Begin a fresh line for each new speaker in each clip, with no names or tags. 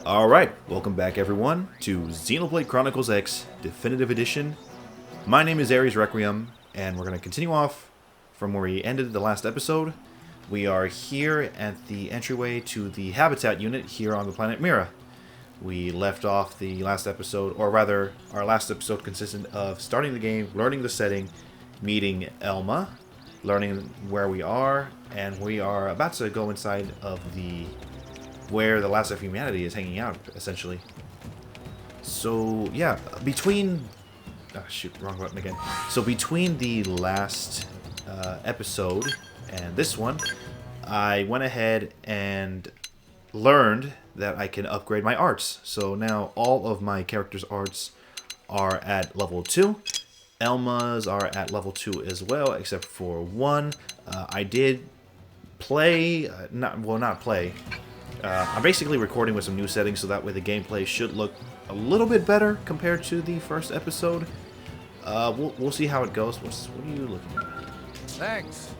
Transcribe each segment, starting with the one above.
Alright, welcome back everyone to Xenoblade Chronicles X Definitive Edition. My name is Ares Requiem, and we're going to continue off from where we ended the last episode. We are here at the entryway to the habitat unit here on the planet Mira. We left off the last episode, or rather, our last episode consisted of starting the game, learning the setting, meeting Elma, learning where we are, and we are about to go inside of where the last of humanity is hanging out, essentially. So, yeah, between... Oh, shoot, wrong button again. So, between the last episode and this one, I went ahead and learned that I can upgrade my arts. So, now all of my characters' arts are at level 2. Elma's are at level 2 as well, except for one. I did play... not play... I'm basically recording with some new settings so that way the gameplay should look a little bit better compared to the first episode. We'll see how it goes. What are you looking at?
Thanks.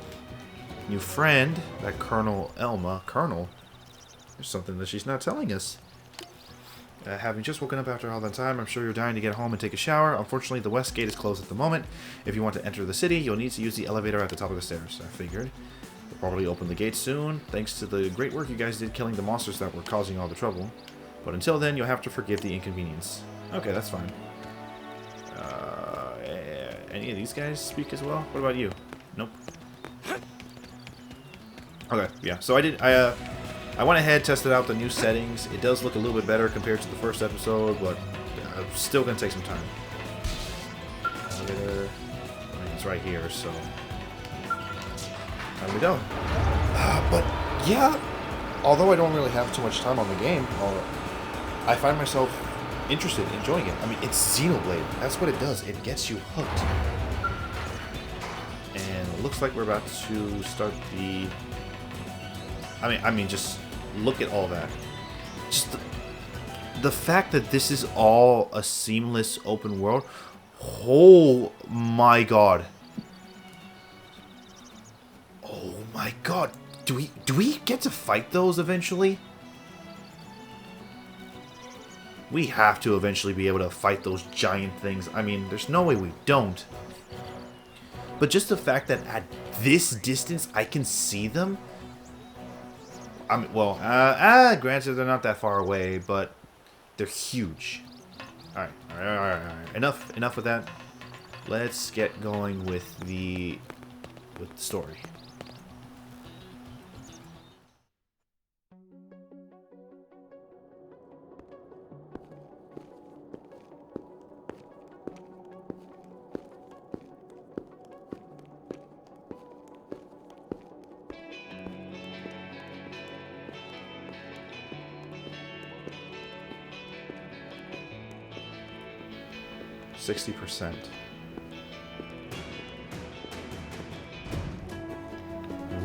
New friend, that Colonel Elma. Colonel? There's something that she's not telling us. Having just woken up after all that time, I'm sure you're dying to get home and take a shower. Unfortunately, the west gate is closed at the moment. If you want to enter the city, you'll need to use the elevator at the top of the stairs. I figured. Probably open the gate soon, thanks to the great work you guys did killing the monsters that were causing all the trouble. But until then, you'll have to forgive the inconvenience. Okay, that's fine. Any of these guys speak as well? What about you? Nope. Okay, yeah. So I went ahead, tested out the new settings. It does look a little bit better compared to the first episode, but still gonna take some time. Elevator. I mean, it's right here, so. There we go. But, yeah, although I don't really have too much time on the game, I find myself interested, enjoying it. I mean, it's Xenoblade. That's what it does. It gets you hooked. And it looks like we're about to start the... I mean, just look at all that. Just the fact that this is all a seamless open world. Oh my god. Oh my god. Do we get to fight those eventually? We have to eventually be able to fight those giant things. I mean, there's no way we don't. But just the fact that at this distance I can see them. I mean, well, granted they're not that far away, but they're huge. All right. Enough with that. Let's get going with the story. %60.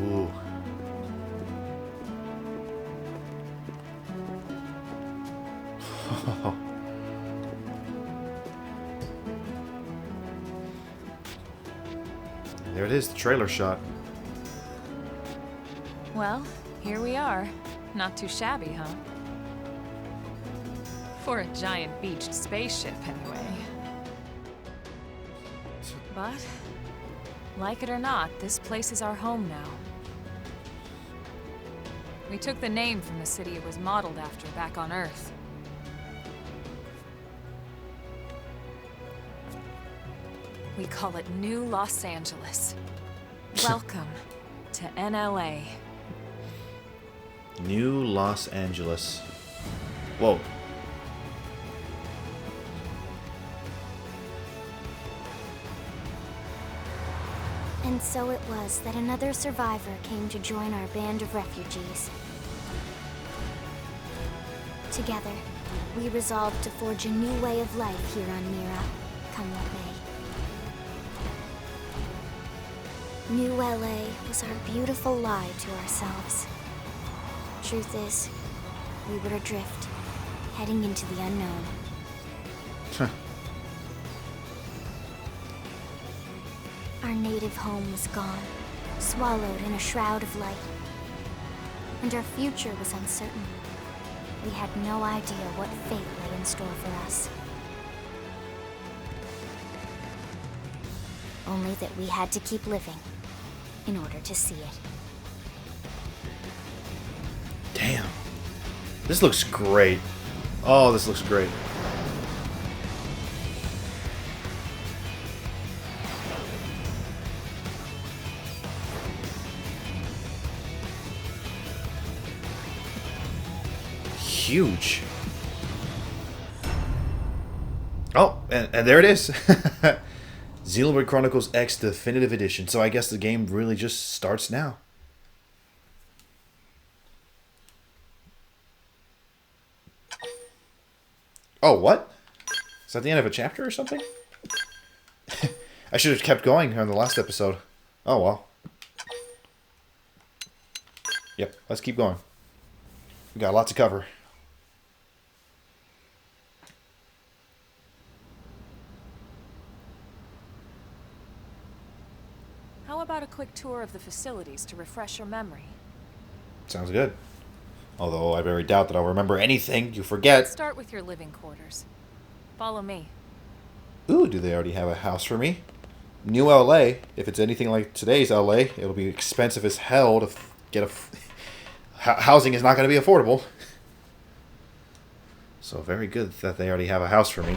Ooh. There it is, the trailer shot.
Well, here we are. Not too shabby, huh? For a giant beached spaceship, anyway. But, like it or not, this place is our home now. We took the name from the city it was modeled after back on Earth. We call it New Los Angeles. Welcome to NLA.
New Los Angeles. Whoa.
And so it was that another survivor came to join our band of refugees. Together, we resolved to forge a new way of life here on Mira, come what may. New LA was our beautiful lie to ourselves. Truth is, we were adrift, heading into the unknown. Our native home was gone, swallowed in a shroud of light. And our future was uncertain. We had no idea what fate lay in store for us. Only that we had to keep living in order to see it.
Damn. This looks great. Oh, this looks great. Huge. Oh, and there it is. Xenobalde Chronicles X Definitive Edition. So I guess the game really just starts now. Oh, what? Is that the end of a chapter or something? I should have kept going on the last episode. Oh, well. Yep, let's keep going. We got a lot to cover.
How about a quick tour of the facilities to refresh your memory?
Sounds good. Although I very doubt that I'll remember anything you forget.
Let's start with your living quarters. Follow me.
Ooh, do they already have a house for me? New LA. If it's anything like today's LA, it'll be expensive as hell to get a... housing is not going to be affordable. So very good that they already have a house for me.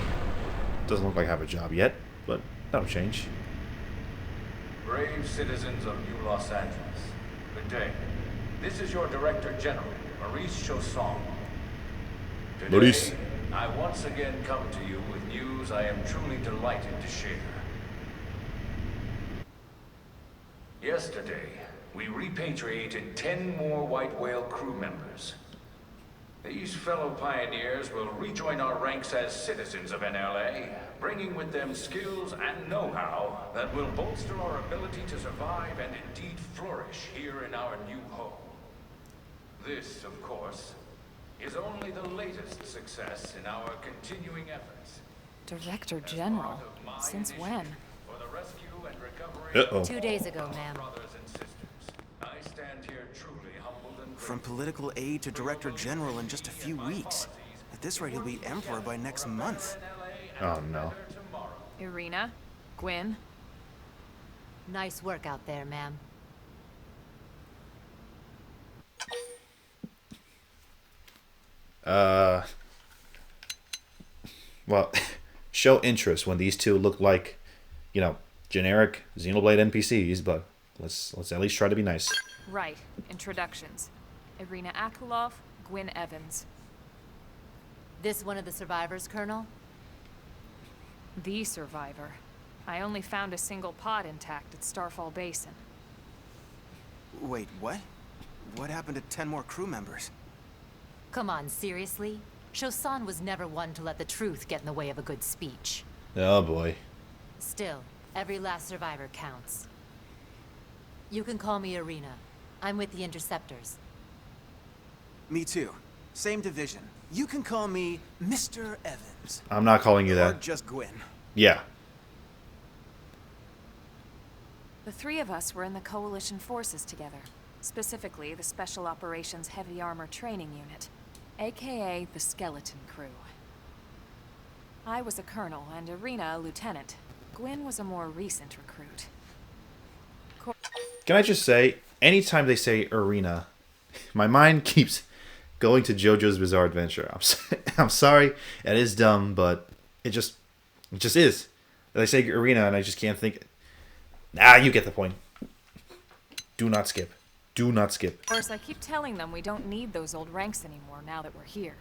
Doesn't look like I have a job yet, but that'll change.
Brave citizens of New Los Angeles, good day. This is your Director General, Maurice Chausson. Today,
Maurice.
I once again come to you with news I am truly delighted to share. Yesterday, we repatriated 10 more White Whale crew members. These fellow pioneers will rejoin our ranks as citizens of NLA, bringing with them skills and know-how that will bolster our ability to survive and indeed flourish here in our new home. This, of course, is only the latest success in our continuing efforts.
Director General? Since when?
For the rescue and recovery
Uh-oh.
2 days ago, ma'am.
brothers and sisters. I stand here truly humbled and
From political aide to director general in just a few weeks. At this rate, he'll be emperor by next month.
Oh, no.
Irina? Gwyn?
Nice work out there, ma'am.
Well, show interest when these two look like, you know, generic Xenoblade NPCs, but let's at least try to be nice.
Right. Introductions. Irina Akulov, Gwyn Evans.
This one of the survivors, Colonel?
The survivor. I only found a single pod intact at Starfall Basin.
Wait, what? What happened to 10 more crew members?
Come on, seriously? Chausson was never one to let the truth get in the way of a good speech.
Oh, boy.
Still, every last survivor counts. You can call me Irina. I'm with the Interceptors.
Me too. Same division. You can call me Mr. Evans.
I'm not calling you
Or
that.
just Gwyn.
Yeah.
The three of us were in the Coalition forces together. Specifically, the Special Operations Heavy Armor Training Unit, aka the Skeleton Crew. I was a colonel and Irina a lieutenant. Gwyn was a more recent recruit.
Can I just say, anytime they say arena, my mind keeps going to JoJo's Bizarre Adventure. I'm sorry, it is dumb, but it just is. They say arena, and I just can't think. Nah, you get the point. Do not skip. Do not skip.
Of course, I keep telling them we don't need those old ranks anymore now that we're here.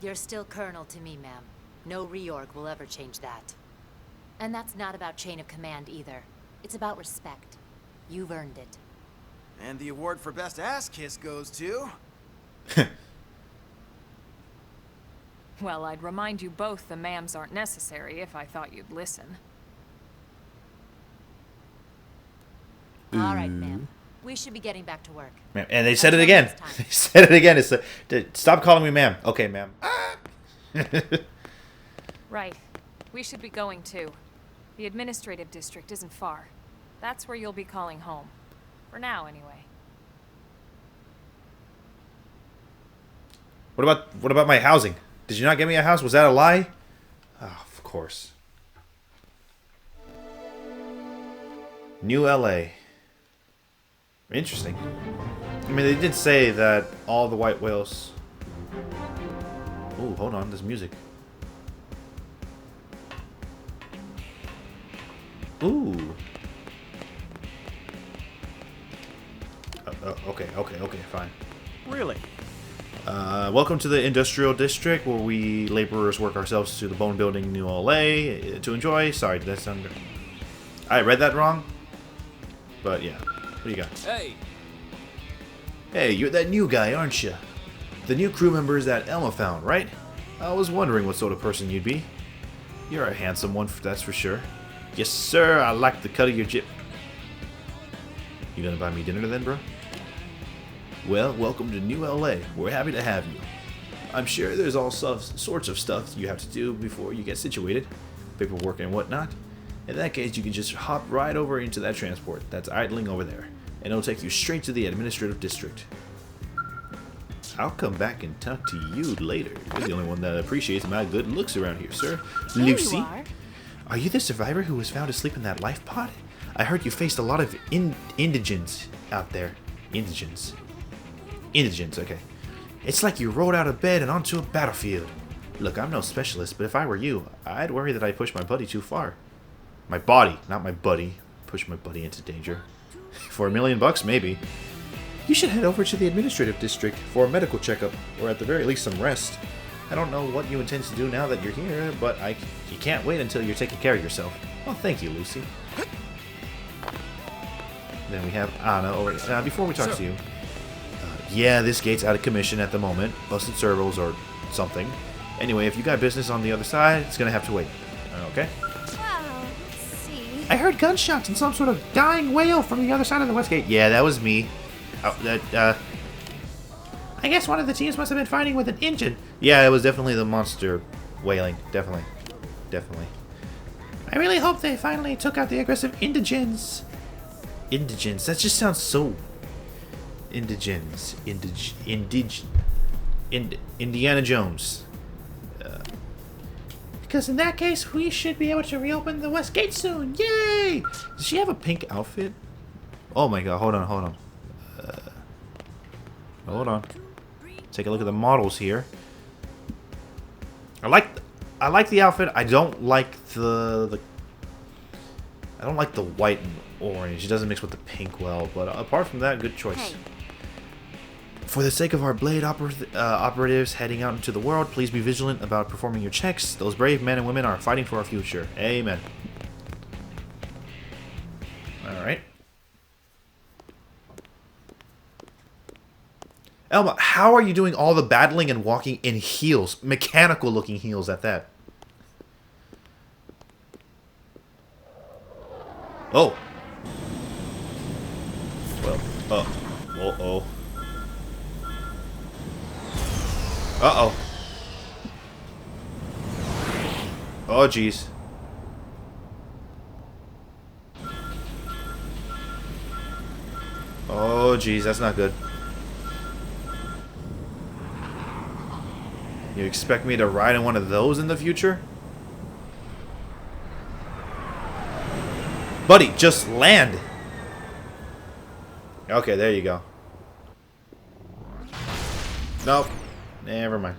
You're still Colonel to me, ma'am. No reorg will ever change that. And that's not about chain of command either. It's about respect. You've earned it.
And the award for best ass kiss goes to...
Well, I'd remind you both the ma'ams aren't necessary if I thought you'd listen.
All right, ma'am. We should be getting back to work.
Ma'am. And they said it
Until
again.
next time.
They said it again. It's stop calling me ma'am. Okay, ma'am.
Right. We should be going too. The administrative district isn't far. That's where you'll be calling home. For now, anyway.
What about my housing? Did you not get me a house? Was that a lie? Oh, of course. New LA. Interesting. I mean, they did say that all the white whales... Ooh, hold on, there's music. Ooh. Okay, fine.
Really?
Welcome to the industrial district where we laborers work ourselves to the bone building New LA to enjoy. Sorry, did that sound good? I read that wrong. But yeah, what do you got?
Hey!
Hey, you're that new guy, aren't you? The new crew members that Elma found, right? I was wondering what sort of person you'd be. You're a handsome one, that's for sure. Yes, sir, I like the cut of your jib. You gonna buy me dinner then, bro? Well, welcome to New LA. We're happy to have you. I'm sure there's all sorts of stuff you have to do before you get situated. Paperwork and whatnot. In that case, you can just hop right over into that transport that's idling over there. And it'll take you straight to the administrative district. I'll come back and talk to you later. You're the only one that appreciates my good looks around here, sir.
There
Lucy?
you are.
Are you the survivor who was found asleep in that life pod? I heard you faced a lot of indigents out there. Indigents, okay. It's like you rolled out of bed and onto a battlefield. Look, I'm no specialist, but if I were you, I'd worry that I pushed my buddy too far. My body, not my buddy. Push my buddy into danger. For $1 million, maybe. You should head over to the administrative district for a medical checkup, or at the very least some rest. I don't know what you intend to do now that you're here, but you can't wait until you're taking care of yourself. Well, thank you, Lucy. Then we have Anna over. Before we talk to you, yeah, this gate's out of commission at the moment. Busted servos or something. Anyway, if you got business on the other side, it's gonna have to wait. Okay?
Wow, let's see.
I heard gunshots and some sort of dying wail from the other side of the west gate. Yeah, that was me. I guess one of the teams must have been fighting with an engine. Yeah, it was definitely the monster wailing. Definitely. I really hope they finally took out the aggressive indigents. Indigents? That just sounds so... Indigents. Indiana Jones. Because in that case, we should be able to reopen the west gate soon. Yay! Does she have a pink outfit? Oh my god, hold on. Hold on. Take a look at the models here. I like the outfit. I don't like the I don't like the white and orange. It doesn't mix with the pink well, but apart from that, good choice.
Hey.
For the sake of our Blade operatives heading out into the world, please be vigilant about performing your checks. Those brave men and women are fighting for our future. Amen. Alright. Elma, how are you doing all the battling and walking in heels? Mechanical looking heels at that. Oh. Well, uh-oh. Uh-oh. Oh, jeez. Oh, jeez, that's not good. You expect me to ride in one of those in the future? Buddy, just land! Okay, there you go. Nope. Never mind.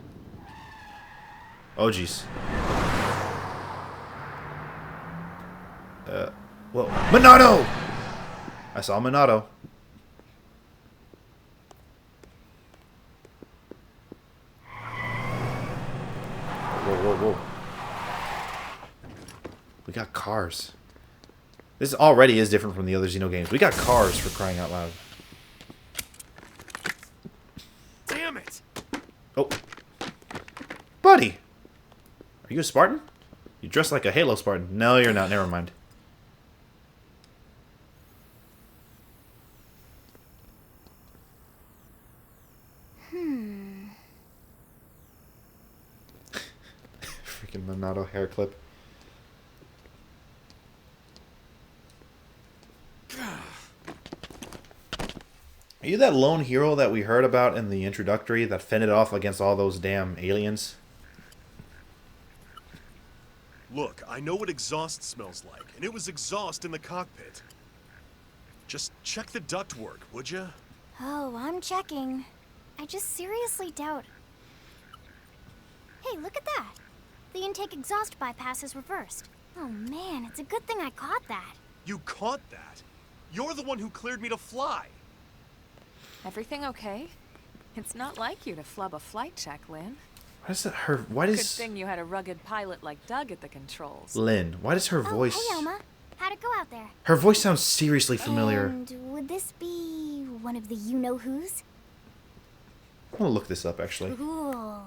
Oh, jeez. Whoa. Monado! I saw Monado. Whoa. We got cars. This already is different from the other Xeno games. We got cars, for crying out loud.
Damn it!
Oh. Buddy! Are you a Spartan? You dress like a Halo Spartan. No, you're not. Never mind. Freaking Monado hair clip. Are you that lone hero that we heard about in the introductory that fended off against all those damn aliens?
Look, I know what exhaust smells like, and it was exhaust in the cockpit. Just check the ductwork, would ya?
Oh, I'm checking. I just seriously doubt... Hey, look at that! The intake exhaust bypass is reversed. Oh man, it's a good thing I caught that.
You caught that? You're the one who cleared me to fly.
Everything okay? It's not like you to flub a flight check, Lynn.
Why does her... Why
Good
does...
thing you had a rugged pilot like Doug at the controls.
Lynn, why does her voice...
Oh, hey, Elma. How'd it go out there?
Her voice sounds seriously familiar.
And would this be one of the you-know-who's?
I'm gonna look this up, actually.
Cool.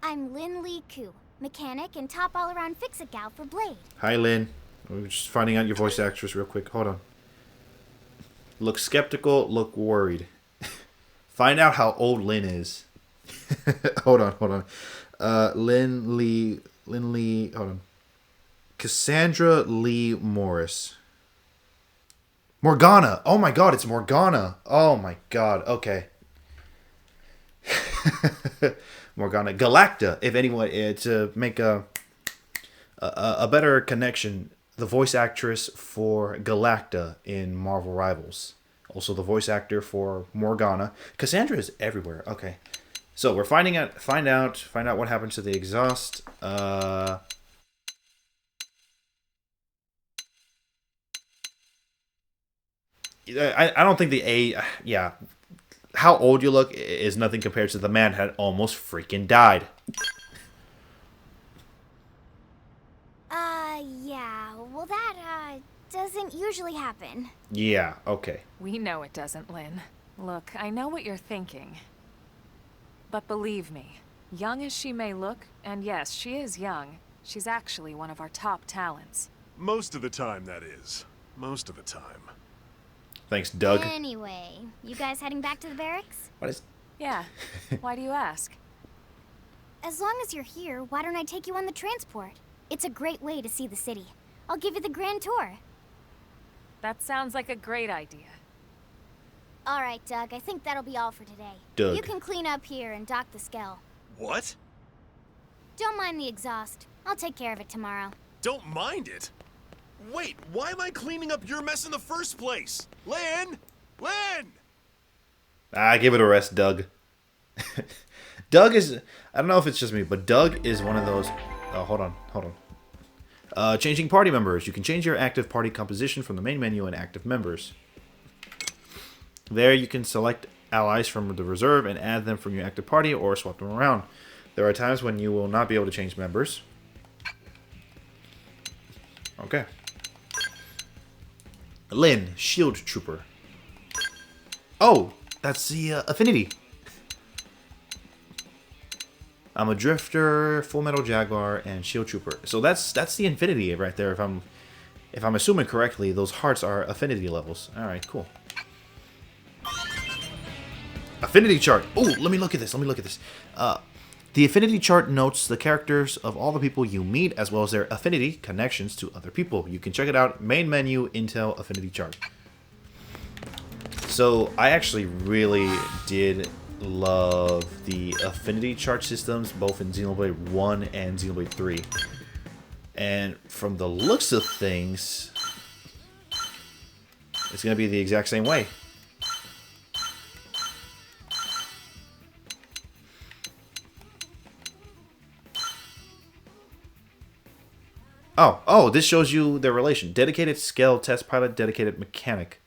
I'm Lynn Lee Koo, mechanic and top all-around fix-it gal for Blade.
Hi, Lynn. We're just finding out your voice actress real quick. Hold on. Look skeptical, look worried. Find out how old Lynn is. hold on. Lynn Lee, hold on. Cassandra Lee Morris. Morgana. Oh my god, it's Morgana. Oh my god, okay. Morgana. Galacta, if anyone, to make a better connection, the voice actress for Galacta in Marvel Rivals. Also the voice actor for Morgana. Cassandra is everywhere. Okay. So we're find out what happened to the exhaust. I don't think yeah. How old you look is nothing compared to the man had almost freaking died.
Yeah. Well, that, doesn't usually happen.
Yeah, okay.
We know it doesn't, Lynn. Look, I know what you're thinking. But believe me, young as she may look, and yes, she is young, she's actually one of our top talents.
Most of the time, that is. Most of the time.
Thanks, Doug.
Anyway, you guys heading back to the barracks?
What is...
Yeah. Why do you ask?
As long as you're here, why don't I take you on the transport? It's a great way to see the city. I'll give you the grand tour.
That sounds like a great idea.
All right, Doug, I think that'll be all for today.
Doug.
You can clean up here and dock the Skell.
What?
Don't mind the exhaust. I'll take care of it tomorrow.
Don't mind it? Wait, why am I cleaning up your mess in the first place? Lynn! Lynn!
Give it a rest, Doug. Doug is... I don't know if it's just me, but Doug is one of those... Oh, hold on. Changing party members. You can change your active party composition from the main menu in active members. There you can select allies from the reserve and add them from your active party or swap them around. There are times when you will not be able to change members. Okay. Lynn, Shield Trooper. Oh, that's the affinity. I'm a Drifter, Full Metal Jaguar, and Shield Trooper. So that's the Infinity right there. If I'm assuming correctly, those hearts are affinity levels. All right, cool. Affinity chart. Oh, let me look at this. The affinity chart notes the characters of all the people you meet, as well as their affinity connections to other people. You can check it out. Main menu, Intel affinity chart. So I actually really did love the affinity chart systems, both in Xenoblade 1 and Xenoblade 3. And from the looks of things, it's going to be the exact same way. Oh, this shows you their relation. Dedicated Skell Test Pilot, Dedicated Mechanic.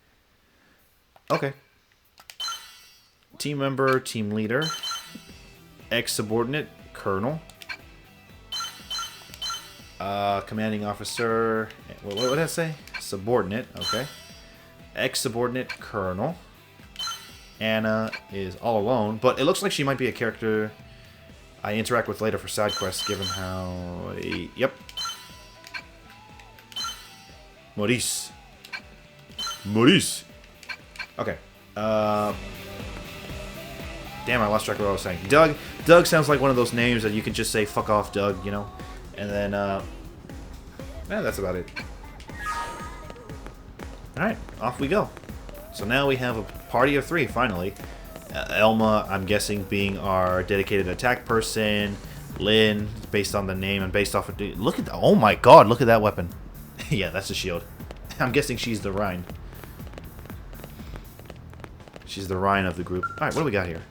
Okay. Team Member, Team Leader. Ex-Subordinate, Colonel. Commanding Officer. What did I say? Subordinate, okay. Ex-Subordinate, Colonel. Anna is all alone, but it looks like she might be a character I interact with later for side quests, given how... Yep. Maurice. Okay. Damn, I lost track of what I was saying. Doug. Doug sounds like one of those names that you can just say, fuck off, Doug, you know? And then, yeah, that's about it. Alright, off we go. So now we have a party of 3, finally. Elma, I'm guessing, being our dedicated attack person. Lynn, based on the name and based off of... Look at the... Oh my god, look at that weapon. Yeah, that's a shield. I'm guessing she's the Rhine. She's the Rhine of the group. Alright, what do we got here?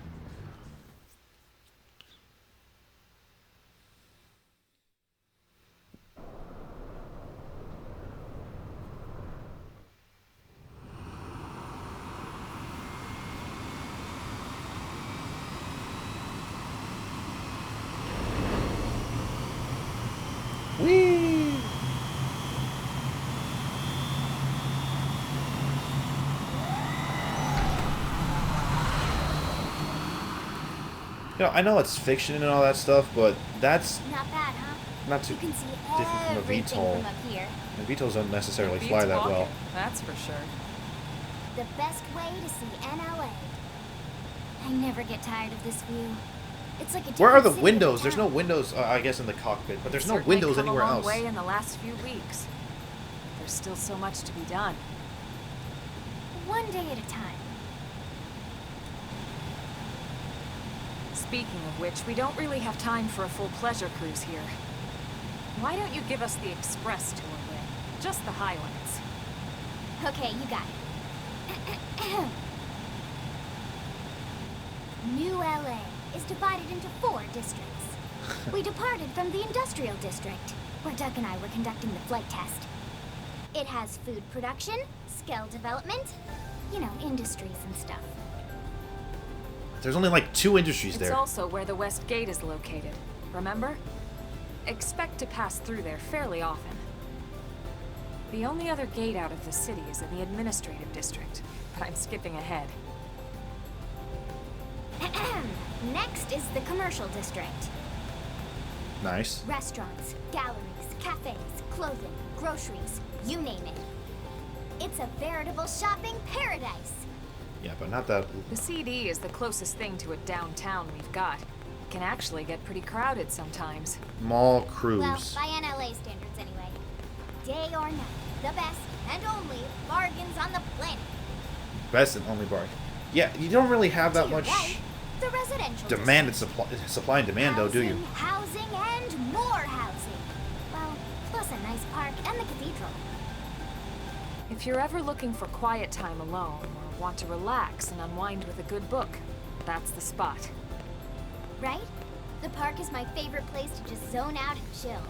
Whee! You know, I know it's fiction and all that stuff, but that's
Not bad, huh?
not too
You can see
different from a
everything
VTOL.
from up here.
And VTOLs don't necessarily
Beats
fly that
walking,
well.
that's for sure.
The best way to see NLA. I never get tired of this view. It's like a
Where are the
different city
windows?
every
There's no
time.
windows, I guess, in the cockpit, but there's no
Certainly
windows
come
anywhere
a long
else.
way in the last few weeks. There's still so much to be done.
One day at a time.
Speaking of which, we don't really have time for a full pleasure cruise here. Why don't you give us the express tour, Lynn? Just the highlights.
Okay, you got it. New LA is divided into 4 districts. We departed from the industrial district, where Doug and I were conducting the flight test. It has food production, skill development, you know, industries and stuff.
There's only like 2 industries
It's
there.
also where the West Gate is located, remember? Expect to pass through there fairly often. The only other gate out of the city is in the administrative district, but I'm skipping ahead.
Next is the commercial district.
Nice.
Restaurants, galleries, cafes, clothing, groceries, you name it. It's a veritable shopping paradise.
Yeah, but not that...
The CD is the closest thing to a downtown we've got. It can actually get pretty crowded sometimes.
Mall cruise.
Well, by NLA standards anyway. Day or night, the best and only bargains on the planet.
Best and only bar. Yeah, you don't really have that
To your
much
right, the residential
demand and
district.
supply and demand, though, do you?
Housing and more housing. Well, plus a nice park and the cathedral.
If you're ever looking for quiet time alone, or want to relax and unwind with a good book, that's the spot.
Right? The park is my favorite place to just zone out and chill.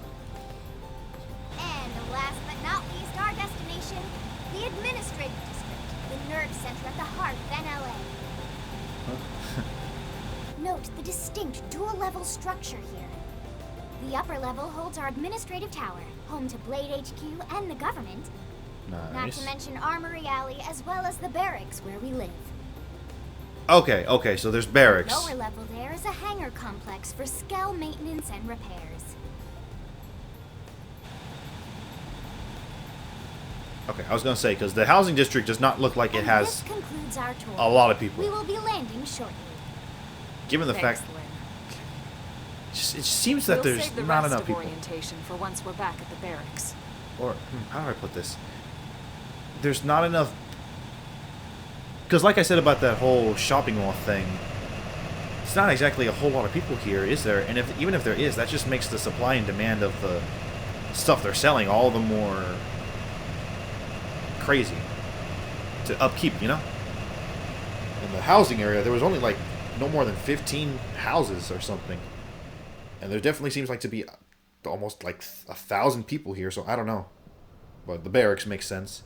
And last but not least, our destination, the administrative district, the nerve center at the heart of NLA. Note the distinct dual-level structure here. The upper level holds our administrative tower, home to Blade HQ and the government. Not
Nice.
to mention Armory Alley, as well as the barracks where we live.
Okay, so there's barracks.
Lower level there is a hangar complex for Skell maintenance and repairs.
Okay, I was gonna say, because the housing district does not look like it
And
has
this concludes our tour.
a lot of people.
We will be landing shortly.
Given the
Thanks,
fact...
Lynn.
It seems that
We'll
there's
save the
not
rest
enough
of
people.
orientation for once we're back at the barracks.
Or, how do I put this? There's not enough... Because like I said about that whole shopping mall thing, it's not exactly a whole lot of people here, is there? And even if there is, that just makes the supply and demand of the stuff they're selling all the more crazy to upkeep, you know? In the housing area, there was only like no more than 15 houses or something. And there definitely seems like to be almost like 1,000 people here, so I don't know. But the barracks makes sense.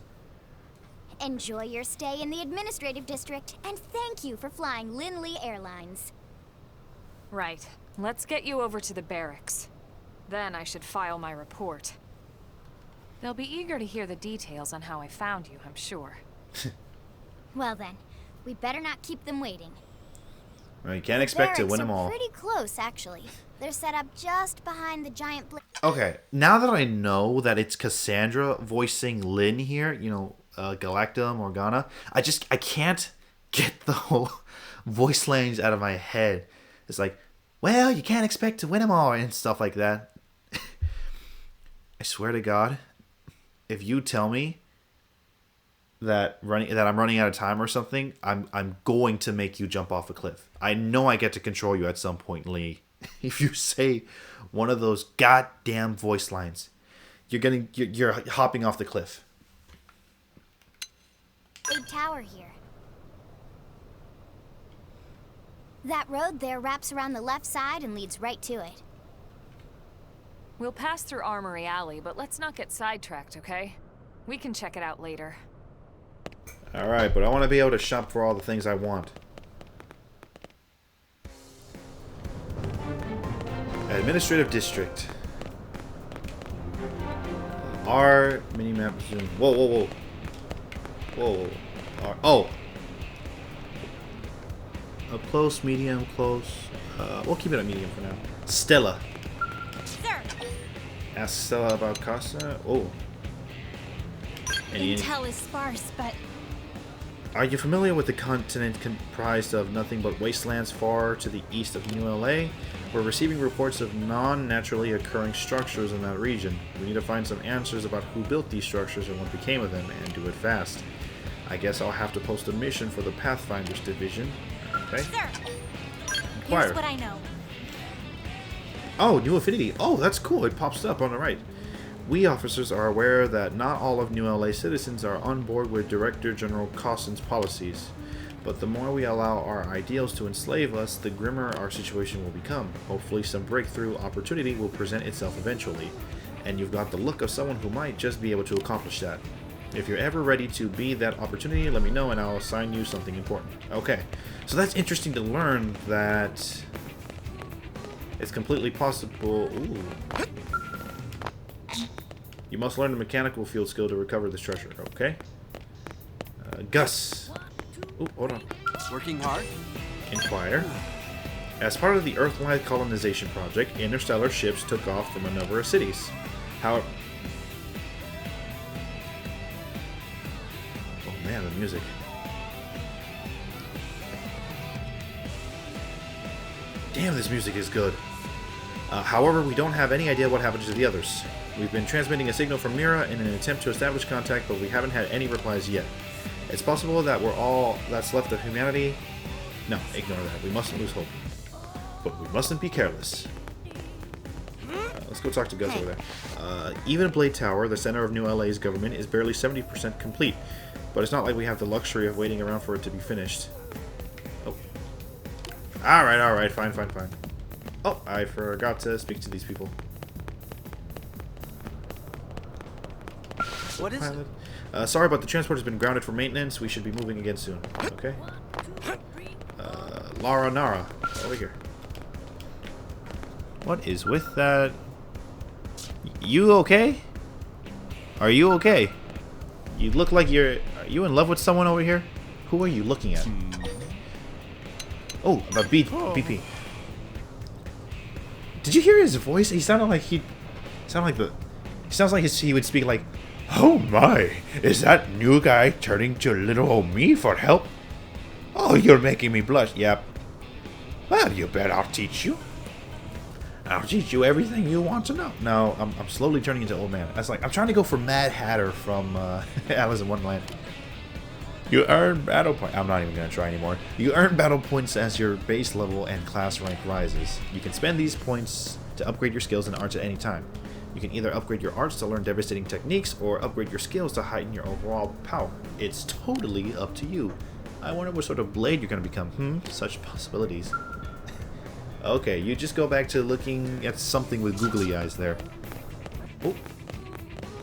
Enjoy your stay in the administrative district, and thank you for flying Lindley Airlines.
Right. Let's get you over to the barracks. Then I should file my report. They'll be eager to hear the details on how I found you, I'm sure.
Well then, we better not keep them waiting.
Well, you can't expect to
Barracks
win them
are
all.
pretty close, actually. They're set up just behind the giant
Okay, now that I know that it's Cassandra voicing Lynn here, you know, Galacta, Morgana, I can't get the whole voice lines out of my head. It's like, well, you can't expect to win them all and stuff like that. I swear to God, if you tell me that I'm running out of time or something, I'm going to make you jump off a cliff. I know I get to control you at some point, Lee. If you say one of those goddamn voice lines, you're hopping off the cliff.
Big tower here. That road there wraps around the left side and leads right to it.
We'll pass through Armory Alley, but let's not get sidetracked, okay? We can check it out later.
Alright, but I want to be able to shop for all the things I want. Administrative District. R minimap zoom. Whoa, whoa, whoa. Whoa. R. Oh. Up close, medium, close. We'll keep it at medium for now. Stella.
Sir.
Ask Stella about Casa. Oh.
Intel is sparse, but...
Are you familiar with the continent comprised of nothing but wastelands far to the east of New LA? We're receiving reports of non-naturally occurring structures in that region. We need to find some answers about who built these structures and what became of them, and do it fast. I guess I'll have to post a mission for the Pathfinders Division. Okay.
Sir.
Inquire.
Here's what I know.
Oh, new affinity. Oh, that's cool. It pops up on the right. We officers are aware that not all of New LA citizens are on board with Director General Costin's policies. But the more we allow our ideals to enslave us, the grimmer our situation will become. Hopefully some breakthrough opportunity will present itself eventually. And you've got the look of someone who might just be able to accomplish that. If you're ever ready to be that opportunity, let me know and I'll assign you something important. Okay, so that's interesting to learn that it's completely possible. Ooh. You must learn the mechanical field skill to recover this treasure. Okay. Gus. Ooh, hold on.
Working hard?
Inquire. As part of the Earthlight colonization project, interstellar ships took off from a number of cities. However... Oh man, the music. Damn, this music is good. However, we don't have any idea what happened to the others. We've been transmitting a signal from Mira in an attempt to establish contact, but we haven't had any replies yet. It's possible that we're all that's left of humanity. No, ignore that. We mustn't lose hope. But we mustn't be careless. Let's go talk to Gus over there. Even Blade Tower, the center of New LA's government, is barely 70% complete. But it's not like we have the luxury of waiting around for it to be finished. Oh. Alright, fine. Oh, I forgot to speak to these people.
What is it?
Sorry, but the transport has been grounded for maintenance. We should be moving again soon. Okay. Lara Nara, over here. What is with that? You okay? Are you okay? You look like are you in love with someone over here? Who are you looking at? Oh, about BP. Did you hear his voice? He sounded like he sounds like he would speak like, "Oh my, is that new guy turning to little old me for help? Oh, you're making me blush." Yep. Well, you bet I'll teach you. I'll teach you everything you want to know. No, I'm slowly turning into old man. I'm trying to go for Mad Hatter from Alice in Wonderland. You earn battle points. I'm not even going to try anymore. You earn battle points as your base level and class rank rises. You can spend these points to upgrade your skills and arts at any time. You can either upgrade your arts to learn devastating techniques or upgrade your skills to heighten your overall power. It's totally up to you. I wonder what sort of blade you're going to become. Such possibilities. Okay, you just go back to looking at something with googly eyes there. Oh,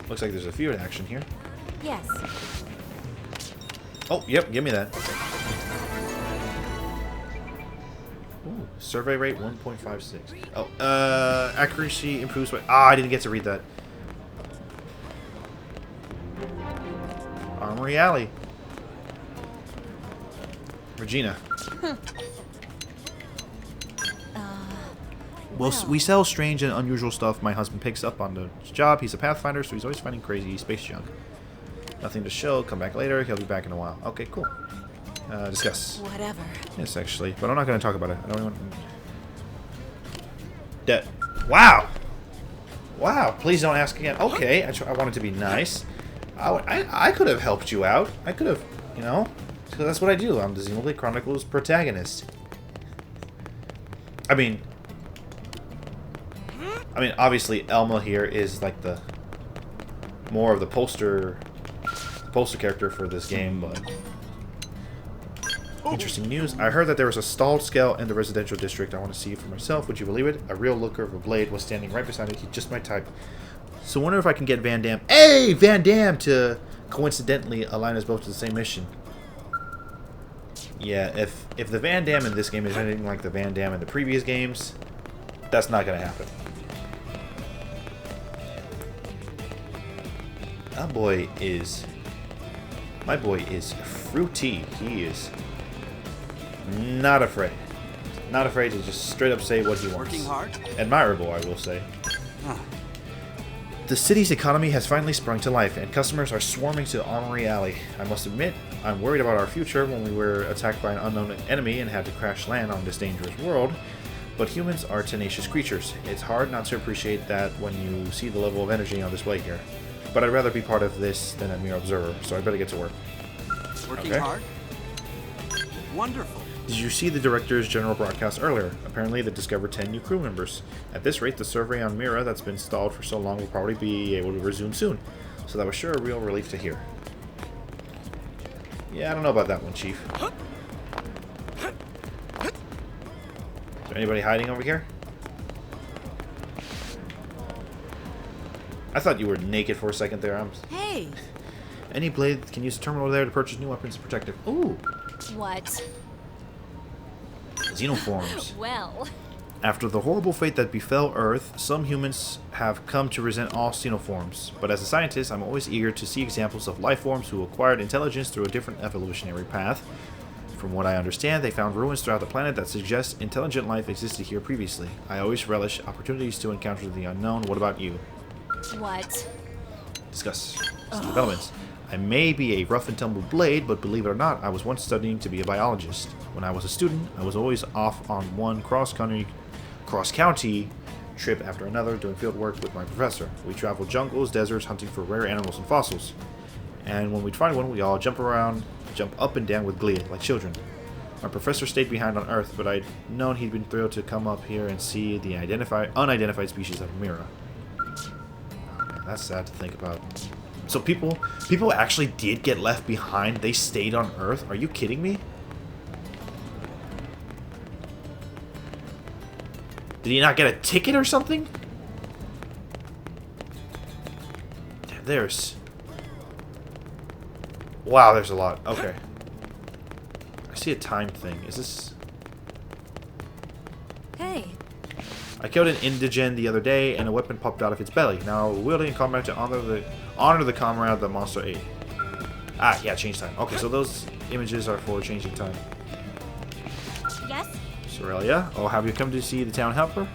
looks like there's a feud action here.
Yes.
Oh, yep, give me that. Ooh, survey rate 1.56. Oh, accuracy improves by... I didn't get to read that. Armory Alley. Regina. Well, we sell strange and unusual stuff my husband picks up on the job. He's a Pathfinder, so he's always finding crazy space junk. Nothing to show. Come back later. He'll be back in a while. Okay, cool. Discuss.
Whatever.
Yes, actually. But I'm not going to talk about it. I don't even... Dead. Wow! Wow, please don't ask again. Okay, I want it to be nice. I could have helped you out. I could have, you know, because that's what I do. I'm the Xenoblade Chronicles protagonist. I mean, obviously Elma here is like the more of the poster character for this game, but interesting news. I heard that there was a stalled scout in the residential district. I want to see it for myself. Would you believe it? A real looker of a blade was standing right beside it. He's just my type. So I wonder if I can get Van Damme. Hey, Van Damme to coincidentally align us both to the same mission. Yeah, if the Van Damme in this game is anything like the Van Damme in the previous games, that's not gonna happen. My boy is fruity. He is not afraid. Not afraid to just straight up say what he wants.
Working hard?
Admirable, I will say. The city's economy has finally sprung to life, and customers are swarming to Armory Alley. I must admit, I'm worried about our future when we were attacked by an unknown enemy and had to crash land on this dangerous world. But humans are tenacious creatures. It's hard not to appreciate that when you see the level of energy on display here. But I'd rather be part of this than a mere observer, so I better get to work.
Working
Okay.
hard? Wonderful.
Did you see the director's general broadcast earlier? Apparently they discovered 10 new crew members. At this rate, the survey on Mira that's been stalled for so long will probably be able to resume soon. So that was sure a real relief to hear. Yeah, I don't know about that one, Chief. Is there anybody hiding over here? I thought you were naked for a second there.
Hey!
Any blade can use the terminal there to purchase new weapons and protective. Ooh!
What?
Xenoforms.
Well.
After the horrible fate that befell Earth, some humans have come to resent all xenoforms. But as a scientist, I'm always eager to see examples of life forms who acquired intelligence through a different evolutionary path. From what I understand, they found ruins throughout the planet that suggest intelligent life existed here previously. I always relish opportunities to encounter the unknown. What about you?
What?
Discuss developments. I may be a rough and tumble blade, but believe it or not, I was once studying to be a biologist. When I was a student, I was always off on one cross-county trip after another doing field work with my professor. We traveled jungles, deserts, hunting for rare animals and fossils. And when we'd find one, we all jump up and down with glee, like children. My professor stayed behind on Earth, but I'd known he'd been thrilled to come up here and see the unidentified species of Mira. Oh, man, that's sad to think about. So people actually did get left behind. They stayed on Earth. Are you kidding me? Did he not get a ticket or something? There's... Wow, there's a lot. Okay. I see a time thing. Is this...
Hey.
I killed an indigen the other day, and a weapon popped out of its belly. Now, wielding in combat to honor the comrade the monster ate. Ah, yeah, change time. Okay, so those images are for changing time.
Yes?
Sorelia, oh, have you come to see the town helper?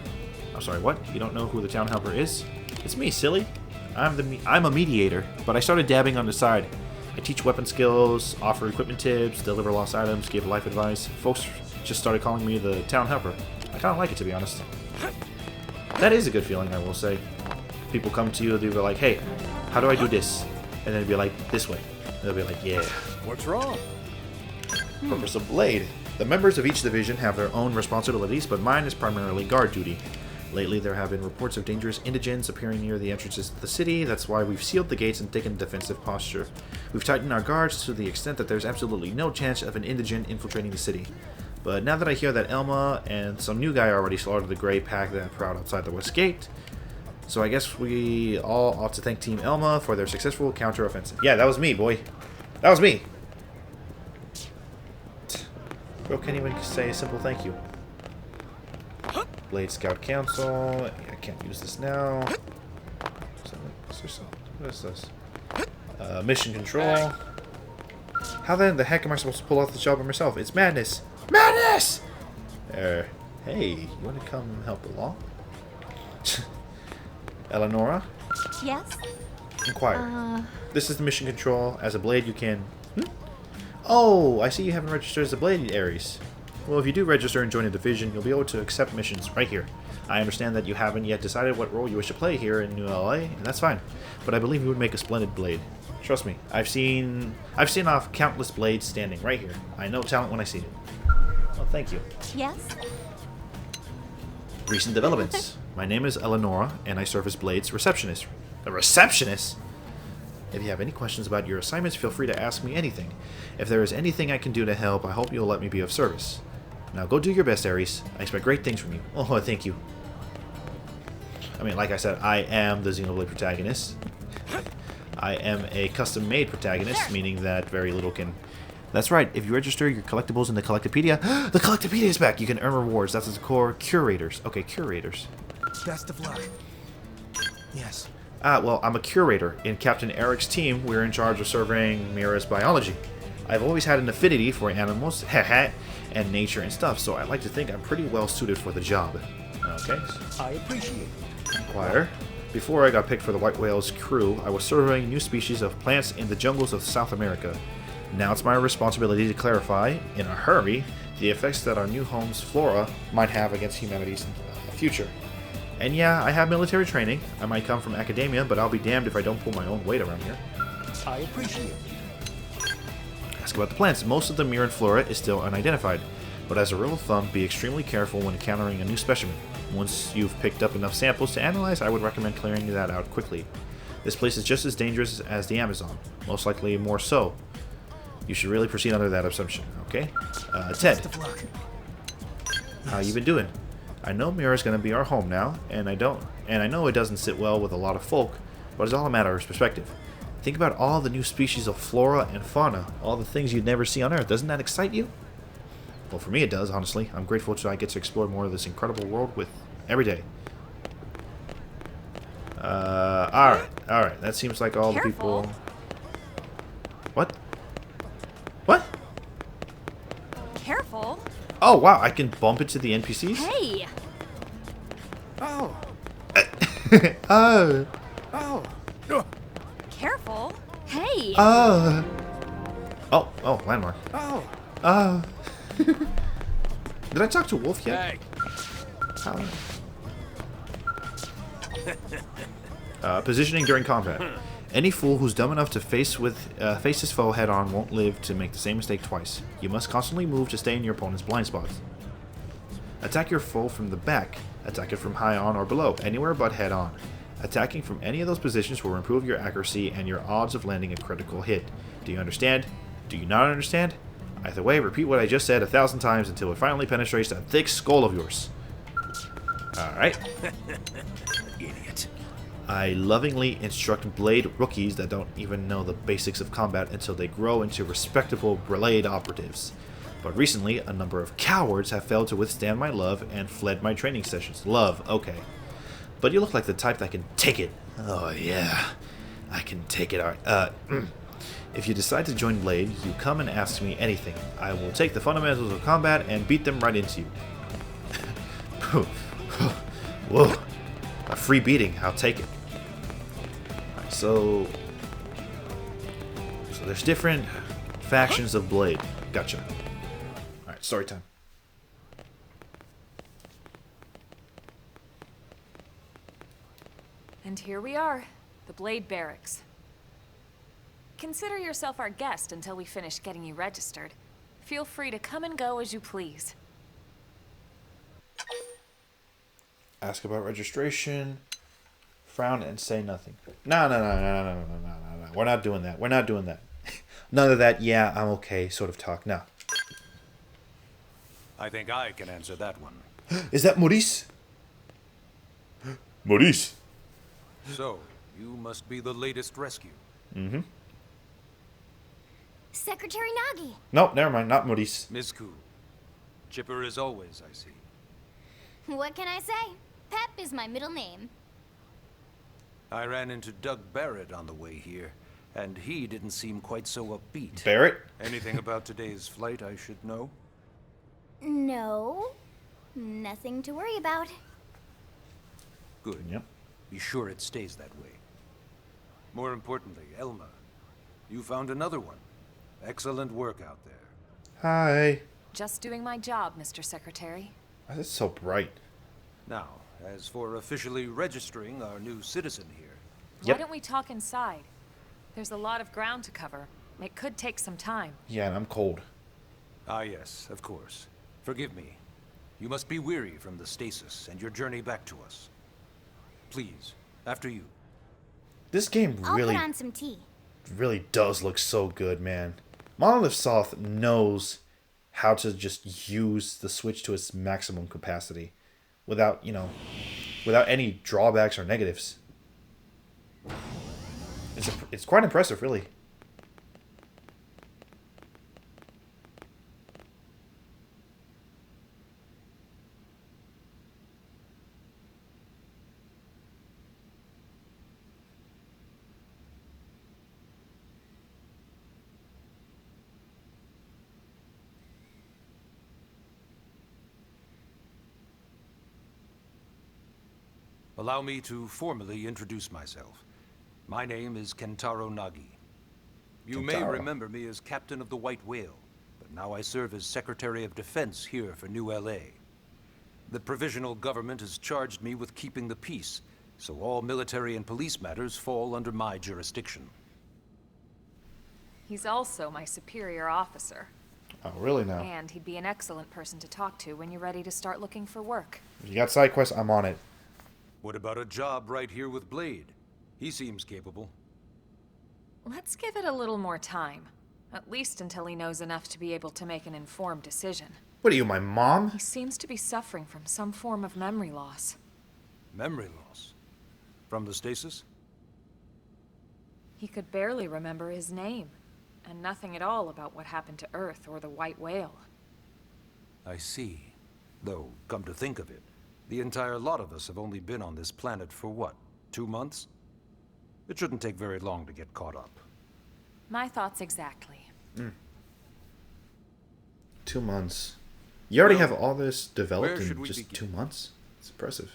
I'm sorry, what? You don't know who the town helper is? It's me, silly. I'm a mediator, but I started dabbing on the side. I teach weapon skills, offer equipment tips, deliver lost items, give life advice. Folks just started calling me the town helper. I kind of like it, to be honest. That is a good feeling, I will say. People come to you, they'll be like, hey, how do I do this? And then they'll be like, this way. And they'll be like, yeah.
What's wrong?
Purpose of Blade. The members of each division have their own responsibilities, but mine is primarily guard duty. Lately, there have been reports of dangerous indigens appearing near the entrances to the city. That's why we've sealed the gates and taken defensive posture. We've tightened our guards to the extent that there's absolutely no chance of an indigen infiltrating the city. But now that I hear that Elma and some new guy already slaughtered the Grey Pack that prowled outside the West Gate, so I guess we all ought to thank Team Elma for their successful counter-offensive. Yeah, that was me, boy. That was me. Bro can't even say a simple thank you. Blade Scout Council. I can't use this now. What is this? Mission Control. How then the heck am I supposed to pull off the job by myself? It's madness. Madness! Hey, you want to come help along? Eleonora?
Yes?
Inquire. This is the mission control. As a blade, you can... Oh, I see you haven't registered as a blade, Ares. Well, if you do register and join a division, you'll be able to accept missions right here. I understand that you haven't yet decided what role you wish to play here in New LA, and that's fine. But I believe you would make a splendid blade. Trust me, I've seen off countless blades standing right here. I know talent when I see it. Well, thank you.
Yes?
Recent developments. My name is Eleonora, and I serve as Blade's receptionist. A receptionist? If you have any questions about your assignments, feel free to ask me anything. If there is anything I can do to help, I hope you'll let me be of service. Now go do your best, Ares. I expect great things from you. Oh, thank you. I mean, like I said, I am the Xenoblade protagonist. I am a custom-made protagonist, meaning that very little can... That's right, if you register your collectibles in the Collectopedia... the Collectopedia is back! You can earn rewards. That's the core curators. Okay, curators.
Best of luck. Yes.
Well, I'm a curator. In Captain Eric's team, we're in charge of surveying Mira's biology. I've always had an affinity for animals, and nature and stuff, so I like to think I'm pretty well suited for the job. Okay.
I appreciate it.
Inquire. Before I got picked for the White Whale's crew, I was surveying new species of plants in the jungles of South America. Now it's my responsibility to clarify, in a hurry, the effects that our new home's flora might have against humanity's future. And yeah, I have military training. I might come from academia, but I'll be damned if I don't pull my own weight around here.
I appreciate it.
Ask about the plants. Most of the Mira flora is still unidentified, but as a rule of thumb, be extremely careful when encountering a new specimen. Once you've picked up enough samples to analyze, I would recommend clearing that out quickly. This place is just as dangerous as the Amazon, most likely more so. You should really proceed under that assumption, okay? Ted, how you been doing? I know Mira's gonna be our home now, and I know it doesn't sit well with a lot of folk, but it's all a matter of perspective. Think about all the new species of flora and fauna, all the things you'd never see on Earth. Doesn't that excite you? Well, for me it does, honestly. I'm grateful I get to explore more of this incredible world with every day. Alright. That seems like all
Careful.
the people... What? What?
Careful.
Oh, wow, I can bump into the NPCs?
Hey!
Oh.
Oh.
Oh.
Careful. Hey!
Oh, landmark.
Oh.
Did I talk to Wolf yet?
Hey.
Positioning during combat. Any fool who's dumb enough to face his foe head-on won't live to make the same mistake twice. You must constantly move to stay in your opponent's blind spots. Attack your foe from the back. Attack it from high on or below, anywhere but head-on. Attacking from any of those positions will improve your accuracy and your odds of landing a critical hit. Do you understand? Do you not understand? Either way, repeat what I just said 1,000 times until it finally penetrates that thick skull of yours. Alright.
Idiot.
I lovingly instruct Blade rookies that don't even know the basics of combat until they grow into respectable Blade operatives. But recently, a number of cowards have failed to withstand my love and fled my training sessions. Love, okay. But you look like the type that can take it. Oh yeah, I can take it. Alright, if you decide to join Blade, you come and ask me anything. I will take the fundamentals of combat and beat them right into you. Whoa. A free beating, I'll take it. Alright, so there's different factions of Blade. Gotcha. Alright, story time.
And here we are, the Blade Barracks. Consider yourself our guest until we finish getting you registered. Feel free to come and go as you please.
Ask about registration. Frown and say nothing. No. We're not doing that. None of that, yeah, I'm okay, sort of talk. No.
I think I can answer that one.
Is that Maurice? Maurice.
So, you must be the latest rescue.
Mm-hmm.
Secretary Nagi.
No, never mind, not Maurice.
Ms. Koo. Chipper as always, I see.
What can I say? Pep is my middle name.
I ran into Doug Barrett on the way here, and he didn't seem quite so upbeat.
Barrett?
Anything about today's flight I should know?
No. Nothing to worry about.
Good.
Yep.
Be sure it stays that way. More importantly, Elma, you found another one. Excellent work out there.
Hi.
Just doing my job, Mr. Secretary.
Why is it so bright?
Now, As for officially registering our new citizen here,
Why don't we talk inside? There's a lot of ground to cover. It could take some time.
Yeah, and I'm cold.
ah yes, of course. Forgive me. You must be weary from the stasis and your journey back to us. Please, after you.
This game
I'll
really,
put on some tea.
really does look so good, man. Monolith Soft knows how to just use the Switch to its maximum capacity without, without any drawbacks or negatives. It's quite impressive, really.
Allow me to formally introduce myself. My name is Kentaro Nagi. You may
Kentaro.
remember me as Captain of the White Whale, but now I serve as Secretary of Defense here for New LA. The provisional government has charged me with keeping the peace, so all military and police matters fall under my jurisdiction.
He's also my superior officer.
Oh, really now?
And he'd be an excellent person to talk to when you're ready to start looking for work.
If you got side quests, I'm on it.
What about a job right here with Blade? He seems capable.
Let's give it a little more time. At least until he knows enough to be able to make an informed decision.
What are you, my mom?
He seems to be suffering from some form of memory loss.
Memory loss? From the stasis?
He could barely remember his name, and nothing at all about what happened to Earth or the White Whale.
I see. Though, come to think of it, the entire lot of us have only been on this planet for what, 2 months? It shouldn't take very long to get caught up.
My thoughts exactly.
2 months. You already have all this developed
where should
in
we
just
begin?
2 months? It's impressive.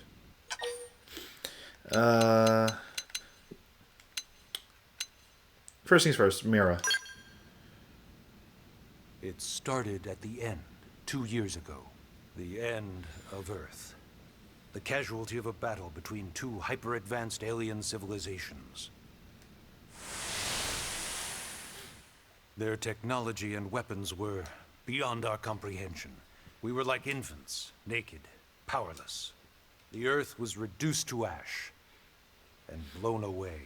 First things first, Mira.
It started at the end, 2 years ago. The end of Earth. The casualty of a battle between two hyper-advanced alien civilizations. Their technology and weapons were beyond our comprehension. We were like infants, naked, powerless. The Earth was reduced to ash and blown away.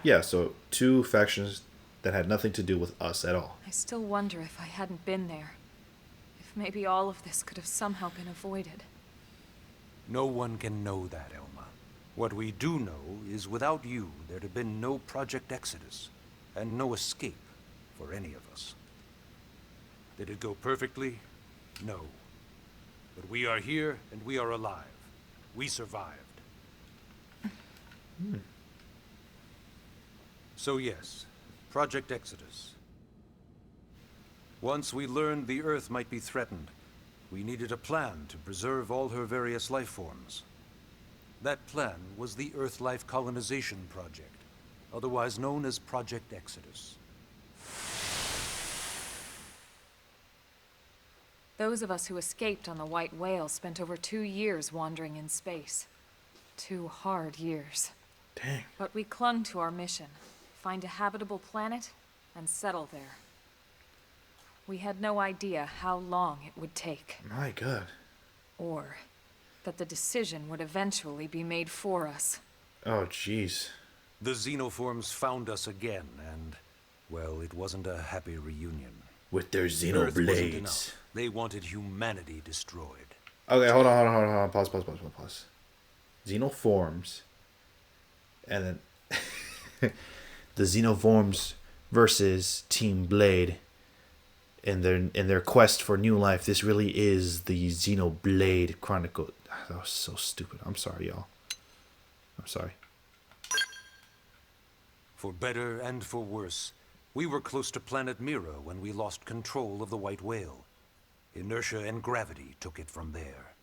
Yeah, so 2 factions that had nothing to do with us at all.
I still wonder if I hadn't been there. If maybe all of this could have somehow been avoided.
No one can know that, Elma. What we do know is without you, there'd have been no Project Exodus, and no escape for any of us. Did it go perfectly? No. But we are here, and we are alive. We survived. So yes, Project Exodus. Once we learned the Earth might be threatened, we needed a plan to preserve all her various life forms. That plan was the Earth Life Colonization Project, otherwise known as Project Exodus.
Those of us who escaped on the White Whale spent over 2 years wandering in space. 2 hard years.
Dang.
But we clung to our mission. Find a habitable planet and settle there. We had no idea how long it would take.
My God.
Or that the decision would eventually be made for us.
Oh, jeez.
The Xenoforms found us again, and, well, it wasn't a happy reunion.
With their
The Earth wasn't
Xenoblades.
enough. They wanted humanity destroyed.
Okay, hold on. Pause. Xenoforms. And then the Xenoforms versus Team Blade in their quest for new life. This really is the Xenoblade Chronicle. That was so stupid. I'm sorry, y'all. I'm sorry.
For better and for worse, we were close to planet Mira when we lost control of the White Whale. Inertia and gravity took it from there.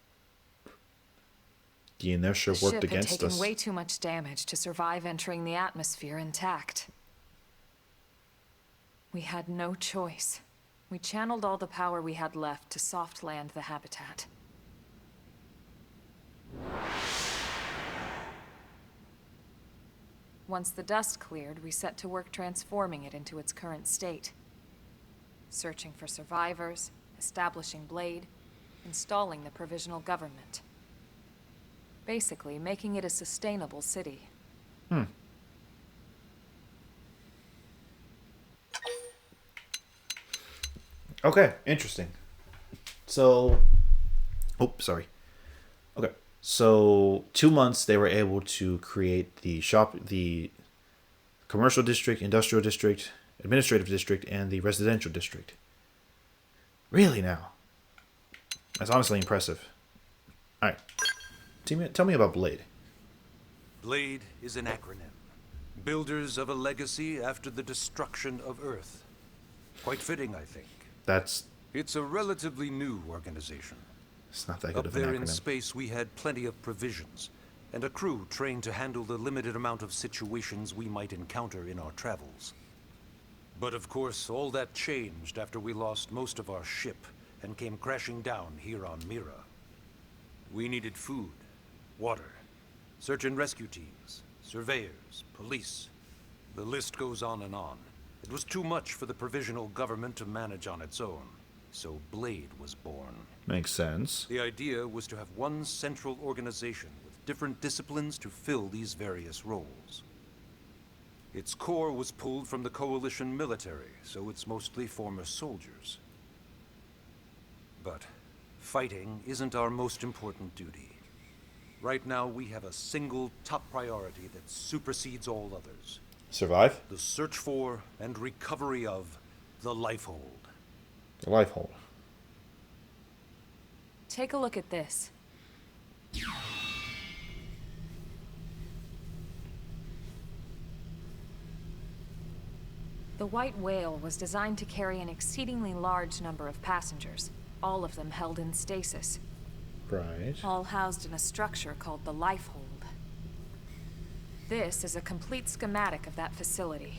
The inertia
The
worked
ship had
against
taken
us.
way too much damage to survive entering the atmosphere intact. We had no choice. We channeled all the power we had left to soft land the habitat. Once the dust cleared, we set to work transforming it into its current state. Searching for survivors, establishing Blade, installing the provisional government. Basically, making it a sustainable city.
Okay, interesting. So, sorry. Okay, so 2 months they were able to create the commercial district, industrial district, administrative district, and the residential district. Really now? That's honestly impressive. All right, tell me about Blade.
Blade is an acronym. Builders of a legacy after the destruction of Earth. Quite fitting, I think. It's a relatively new organization.
It's not that good
Up
of an
there
acronym.
in space, we had plenty of provisions, and a crew trained to handle the limited amount of situations we might encounter in our travels. But of course, all that changed after we lost most of our ship and came crashing down here on Mira. We needed food, water, search and rescue teams, surveyors, police. The list goes on and on. It was too much for the provisional government to manage on its own, so Blade was born.
Makes sense.
The idea was to have one central organization with different disciplines to fill these various roles. Its core was pulled from the Coalition military, so it's mostly former soldiers. But fighting isn't our most important duty. Right now, we have a single top priority that supersedes all others.
Survive?
The search for and recovery of the Lifehold.
The Lifehold.
Take a look at this. The White Whale was designed to carry an exceedingly large number of passengers, all of them held in stasis.
Right.
All housed in a structure called the Lifehold. This is a complete schematic of that facility.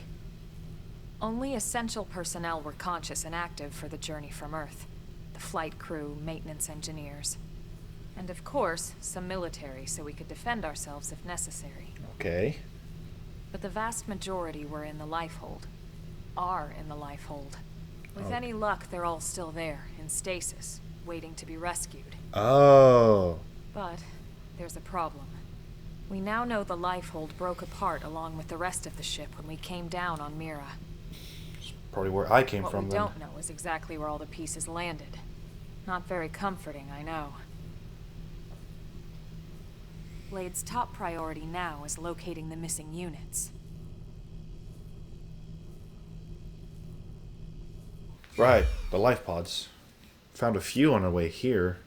Only essential personnel were conscious and active for the journey from Earth. The flight crew, maintenance engineers. And of course, some military so we could defend ourselves if necessary.
Okay.
But the vast majority were in the Lifehold. Are in the Lifehold. With any luck, they're all still there, in stasis, waiting to be rescued.
Oh.
But there's a problem. We now know the Lifehold broke apart along with the rest of the ship when we came down on Mira.
Probably where I came
What
from
we
then.
don't know is exactly where all the pieces landed. Not very comforting, I know. Blade's top priority now is locating the missing units.
Right, the life pods. Found a few on our way here.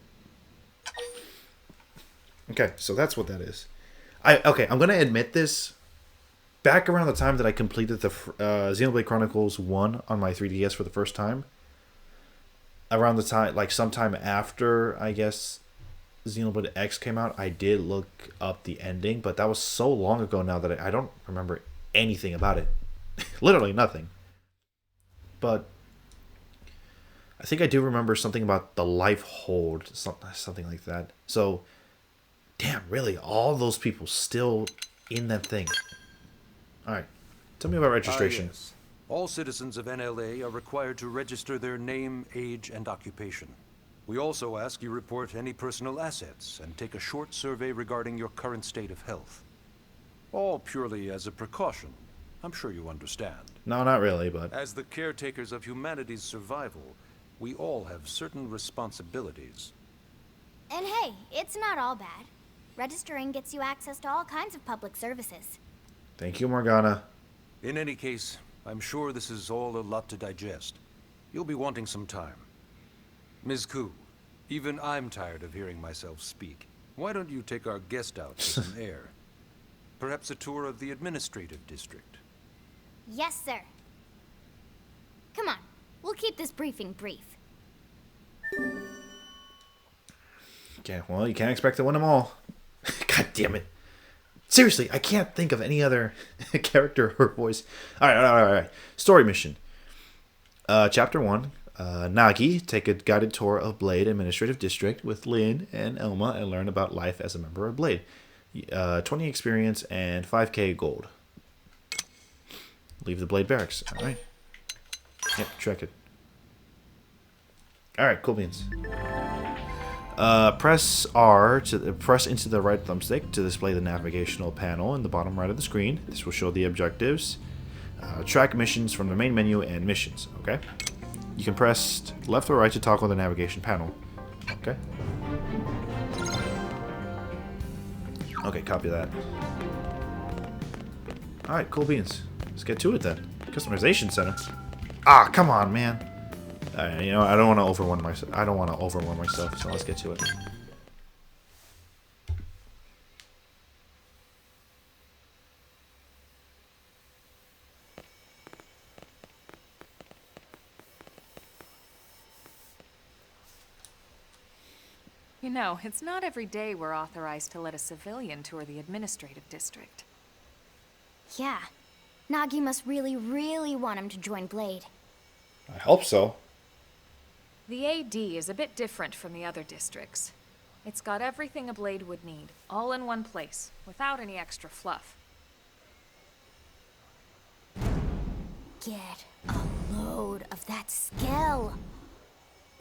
Okay, so that's what that is. I'm gonna admit this. Back around the time that I completed the Xenoblade Chronicles 1 on my 3DS for the first time, around the time, like sometime after, I guess, Xenoblade X came out, I did look up the ending, but that was so long ago now that I don't remember anything about it. Literally nothing. But I think I do remember something about the Lifehold, something like that. So, damn, really, all those people still in that thing. Alright, tell me about registration.
Yes. All citizens of NLA are required to register their name, age, and occupation. We also ask you report any personal assets and take a short survey regarding your current state of health. All purely as a precaution. I'm sure you understand.
No, not really, but...
As the caretakers of humanity's survival, we all have certain responsibilities.
And hey, it's not all bad. Registering gets you access to all kinds of public services.
Thank you, Morgana.
In any case, I'm sure this is all a lot to digest. You'll be wanting some time. Ms. Koo, even I'm tired of hearing myself speak. Why don't you take our guest out for some air? Perhaps a tour of the administrative district.
Yes, sir. Come on, we'll keep this briefing brief.
Okay, well, you can't expect to win them all. God damn it. Seriously, I can't think of any other character or voice. Alright. Story mission. Chapter 1. Nagi, take a guided tour of Blade Administrative District with Lynn and Elma and learn about life as a member of Blade. 20 experience and 5k gold. Leave the Blade Barracks. Alright. Yep, check it. Alright, cool beans. Press R to press into the right thumbstick to display the navigational panel in the bottom right of the screen. This will show the objectives, track missions from the main menu, and missions. Okay. You can press left or right to toggle the navigation panel. Okay. Okay, copy that. Alright, cool beans. Let's get to it then. Customization center. Ah, come on, man. You know, I don't want to overwhelm myself. I don't want to overwhelm myself, so let's get to it.
You know, it's not every day we're authorized to let a civilian tour the administrative district.
Yeah. Nagi must really, really want him to join Blade.
I hope so.
The AD is a bit different from the other districts. It's got everything a Blade would need, all in one place, without any extra fluff.
Get a load of that skill.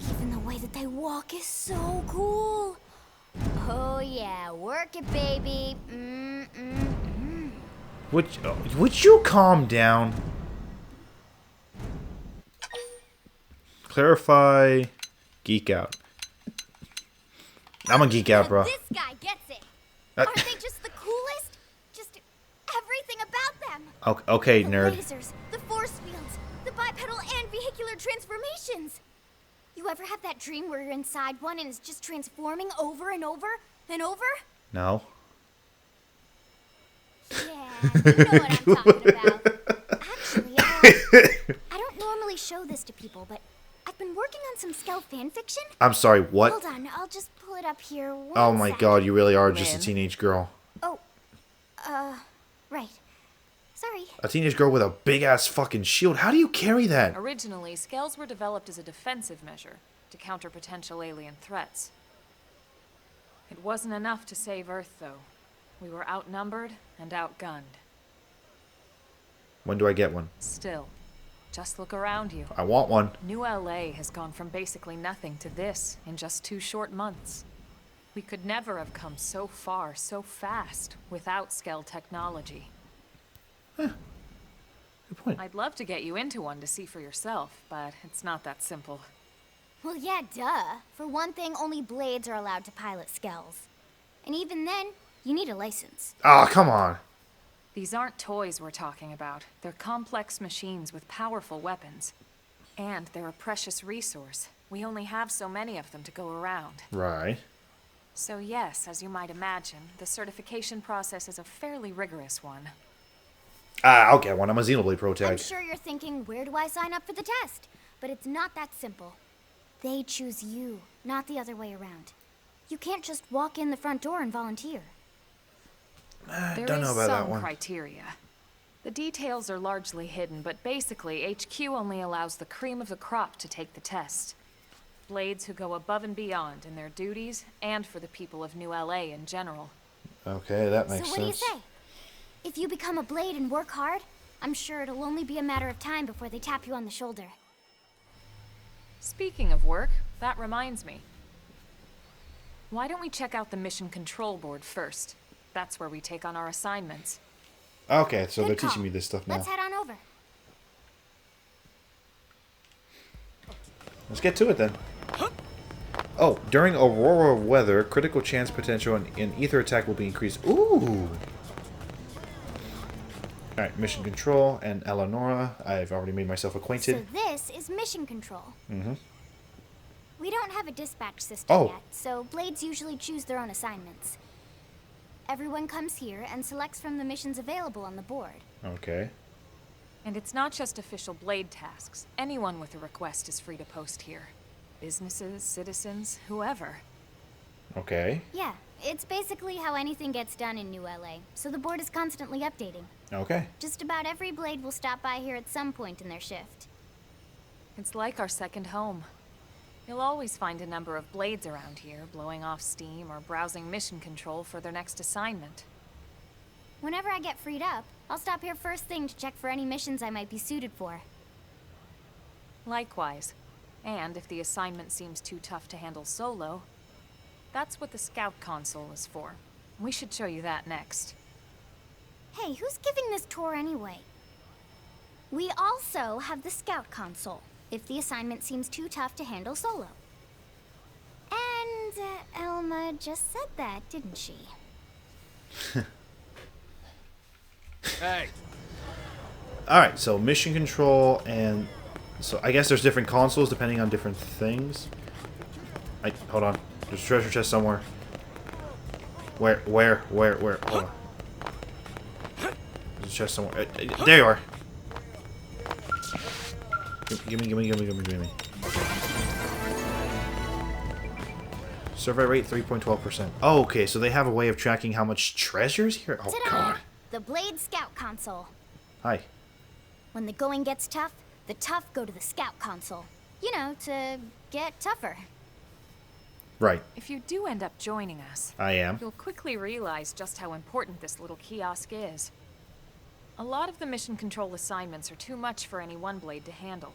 Even the way that they walk is so cool. Oh yeah, work it, baby.
Would you calm down? Clarify, geek out. I'm a geek out, bro.
This guy gets it. Aren't they just the coolest? Just everything about them.
Okay,
the
nerd.
Lasers, the force fields, the bipedal and vehicular transformations. You ever have that dream where you're inside one and it's just transforming over and over and over?
No.
Yeah, you know what I'm talking about. Actually, I don't normally show this to people, but I've been working on some Skell fanfiction.
I'm sorry, what?
Hold on, I'll just pull it up here.
Oh my god, you really are just a
Lynn.
teenage girl.
Oh, right. Sorry.
A teenage girl with a big-ass fucking shield. How do you carry that?
Originally, Skells were developed as a defensive measure to counter potential alien threats. It wasn't enough to save Earth, though. We were outnumbered and outgunned.
When do I get one?
Still, just look around you.
I want one.
New LA has gone from basically nothing to this in just 2 short months. We could never have come so far so fast without Skell technology.
Good point.
I'd love to get you into one to see for yourself, but it's not that simple.
Well, yeah, duh. For one thing, only Blades are allowed to pilot Skells. And even then, you need a license.
Oh, come on.
These aren't toys we're talking about. They're complex machines with powerful weapons. And they're a precious resource. We only have so many of them to go around.
Right.
So yes, as you might imagine, the certification process is a fairly rigorous one.
I'll get one. I'm a Xenoblade Pro
I'm
tag.
sure you're thinking, where do I sign up for the test? But it's not that simple. They choose you, not the other way around. You can't just walk in the front door and volunteer.
There
don't
is
know about that
some
one.
criteria. The details are largely hidden, but basically, HQ only allows the cream of the crop to take the test. Blades who go above and beyond in their duties, and for the people of New LA in general.
Okay, that makes
So what
sense.
do you say? If you become a Blade and work hard, I'm sure it'll only be a matter of time before they tap you on the shoulder.
Speaking of work, that reminds me. Why don't we check out the mission control board first? That's where we take on our assignments.
Okay, so they're
Good
teaching
call.
me this stuff now.
Let's head on over.
Let's get to it then. Oh, during aurora weather, critical chance potential in ether attack will be increased. Ooh! Alright, mission control and Eleonora. I've already made myself acquainted.
So this is mission control.
Mm-hmm.
We don't have a dispatch system
Oh.
yet, so Blades usually choose their own assignments. Everyone comes here and selects from the missions available on the board.
Okay.
And it's not just official Blade tasks. Anyone with a request is free to post here. Businesses, citizens, whoever.
Okay.
Yeah, it's basically how anything gets done in New LA, so the board is constantly updating.
Okay.
Just about every Blade will stop by here at some point in their shift.
It's like our second home. You'll always find a number of Blades around here, blowing off steam or browsing mission control for their next assignment.
Whenever I get freed up, I'll stop here first thing to check for any missions I might be suited for.
Likewise. And if the assignment seems too tough to handle solo, that's what the scout console is for. We should show you that next.
Hey, who's giving this tour anyway? We also have the scout console, if the assignment seems too tough to handle solo. And Elma just said that, didn't she?
Hey.
Alright, so mission control and... So I guess there's different consoles depending on different things. Hold on. There's a treasure chest somewhere. Where? Hold on. There's a chest somewhere. There you are. Gimme. Survey rate 3.12%. Oh, okay, so they have a way of tracking how much treasure's here? Oh,
Ta-da!
God.
The Blade Scout console.
Hi.
When the going gets tough, the tough go to the scout console. You know, to get tougher.
Right.
If you do end up joining us,
I am.
you'll quickly realize just how important this little kiosk is. A lot of the mission control assignments are too much for any one blade to handle.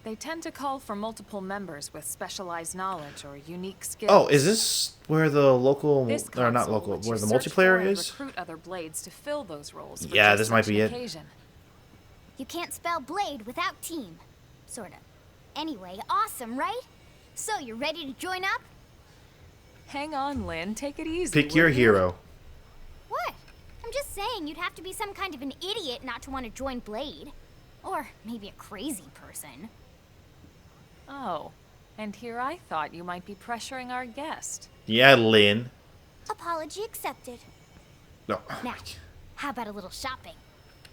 They tend to call for multiple members with specialized knowledge or unique skills.
Oh, is this where the local,
This
or not
console
local,
lets
where
you
the
search for
multiplayer
and
is?
recruit other blades to fill those roles. For
Yeah,
just
this might
such
be
an
it.
occasion.
You can't spell blade without team. Sorta. Anyway, awesome, right? So, you're ready to join up?
Hang on, Lynn. Take it easy.
Pick your
will you?
hero.
What? I'm just saying you'd have to be some kind of an idiot not to want to join Blade. Or maybe a crazy person.
Oh, and here I thought you might be pressuring our guest.
Yeah, Lynn.
Apology accepted.
No.
Now, how about a little shopping?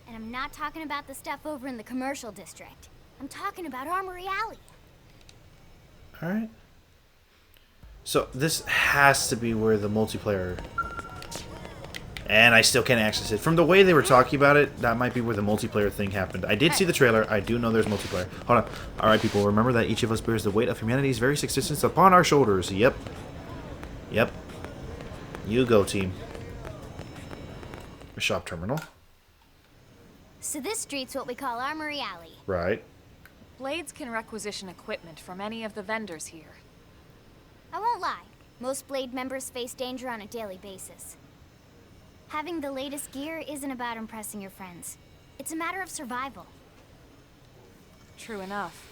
And I'm not talking about the stuff over in the commercial district. I'm talking about Armory Alley.
Alright. So, this has to be where the multiplayer... And I still can't access it. From the way they were talking about it, that might be where the multiplayer thing happened. I did see the trailer. I do know there's multiplayer. Hold on. Alright, people. Remember that each of us bears the weight of humanity's very existence upon our shoulders. Yep. Yep. You go, team. A shop terminal.
So this street's what we call Armory Alley.
Right.
Blades can requisition equipment from any of the vendors here.
I won't lie. Most Blade members face danger on a daily basis. Having the latest gear isn't about impressing your friends. It's a matter of survival.
True enough.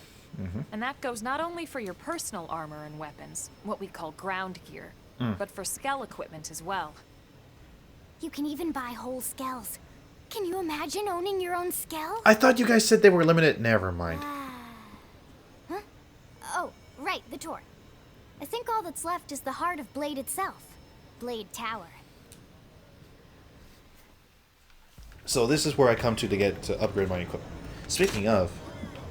And that goes not only for your personal armor and weapons, what we call ground gear, but for skell equipment as well.
You can even buy whole skells. Can you imagine owning your own skell?
I thought you guys said they were limited. Never mind.
Huh? Oh, right, the tour. I think all that's left is the heart of Blade itself. Blade Tower.
So this is where I come to get to upgrade my equipment. Speaking of,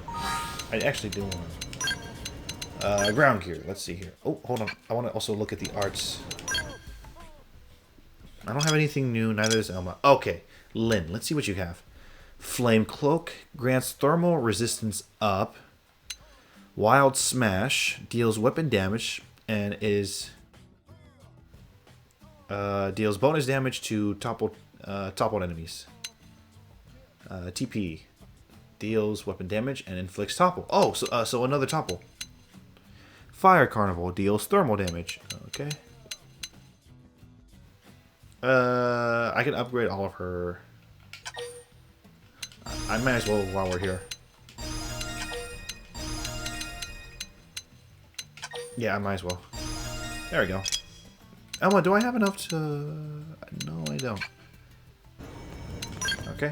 I actually do want ground gear. Let's see here. Oh, hold on. I want to also look at the arts. I don't have anything new. Neither does Elma. Okay, Lynn. Let's see what you have. Flame Cloak grants thermal resistance up. Wild Smash deals weapon damage and is deals bonus damage to toppled enemies. TP deals weapon damage and inflicts topple. Oh, so another topple. Fire Carnival deals thermal damage. Okay. I can upgrade all of her. I might as well while we're here. Yeah, I might as well. There we go. Elma, do I have enough to... No, I don't. Okay.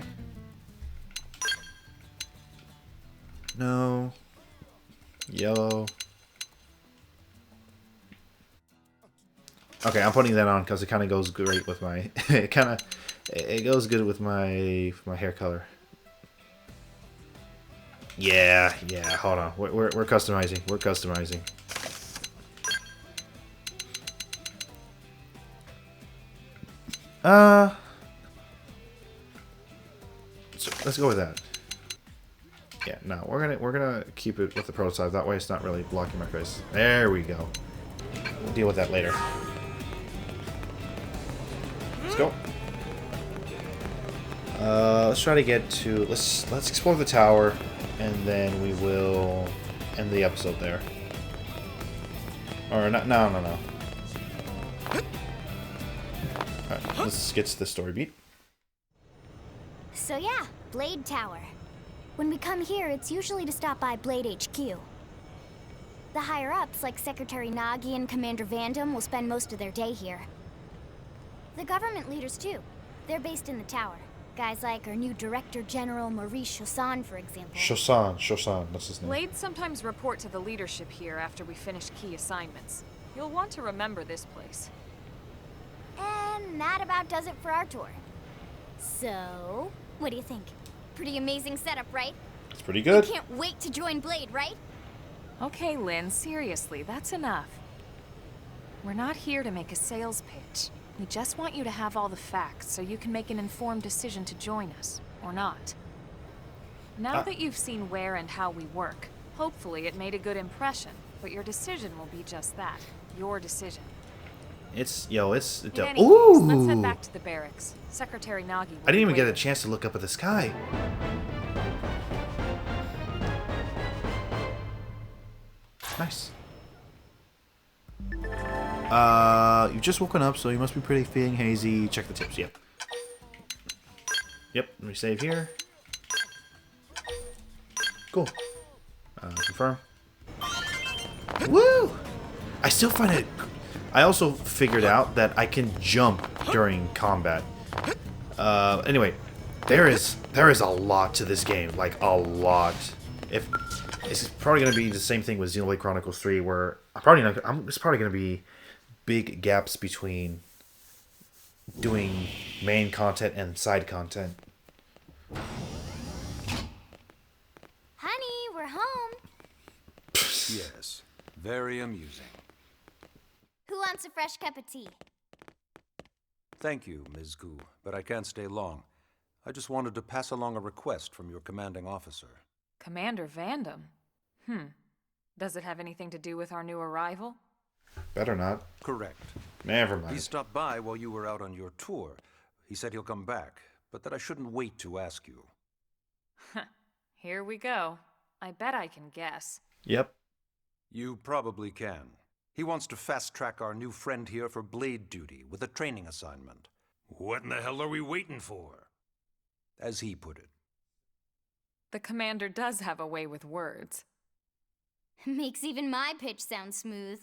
No. Yellow. Okay, I'm putting that on because it kind of goes great with my... it goes good with my hair color. Yeah, hold on. We're customizing. We're customizing. So let's go with that. Yeah, no, we're gonna keep it with the prototype. That way it's not really blocking my face. There we go. We'll deal with that later. Let's go. Let's try to get to... Let's explore the tower, and then we will end the episode there. Or, no. Alright, let's get to the story beat.
So yeah, Blade Tower. When we come here, it's usually to stop by Blade HQ. The higher-ups, like Secretary Nagi and Commander Vandam, will spend most of their day here. The government leaders, too. They're based in the tower. Guys like our new Director General Maurice Chausson, for example.
Chausson, that's his name.
Blades sometimes report to the leadership here after we finish key assignments. You'll want to remember this place.
And that about does it for our tour. So, what do you think? Pretty amazing setup, right?
It's pretty good.
You can't wait to join Blade, right?
Okay, Lynn, seriously, that's enough. We're not here to make a sales pitch. We just want you to have all the facts so you can make an informed decision to join us, or not. Now that you've seen where and how we work, hopefully it made a good impression, but your decision will be just that, your decision.
It's
In any case,
ooh!
let's head back to the barracks. Secretary Nagi will
I didn't even
be
get a
waiting.
chance to look up at the sky. Nice. You've just woken up, so you must be pretty feeling hazy. Check the tips. Yep. Let me save here. Cool. Confirm. Woo! I still find it... I also figured out that I can jump during combat. Anyway, there is a lot to this game, like a lot. It's probably gonna be the same thing with Xenoblade Chronicles 3, where it's probably gonna be big gaps between doing main content and side content.
Honey, we're home.
Yes, very amusing.
Who wants a fresh cup of tea?
Thank you, Ms. Gu, but I can't stay long. I just wanted to pass along a request from your commanding officer.
Commander Vandam? Does it have anything to do with our new arrival?
Better not.
Correct.
Never
He
mind.
stopped by while you were out on your tour. He said he'll come back, but that I shouldn't wait to ask you.
Here we go. I bet I can guess.
Yep.
You probably can. He wants to fast-track our new friend here for blade duty with a training assignment.
What in the hell are we waiting for?
As he put it.
The commander does have a way with words.
Makes even my pitch sound smooth.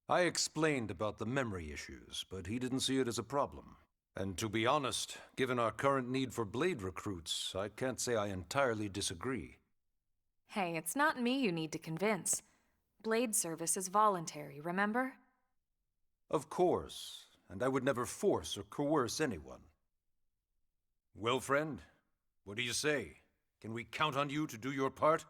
I explained about the memory issues, but he didn't see it as a problem. And to be honest, given our current need for blade recruits, I can't say I entirely disagree.
Hey, it's not me you need to convince. Blade service is voluntary, remember?
Of course, and I would never force or coerce anyone.
Well, friend, what do you say? Can we count on you to do your part?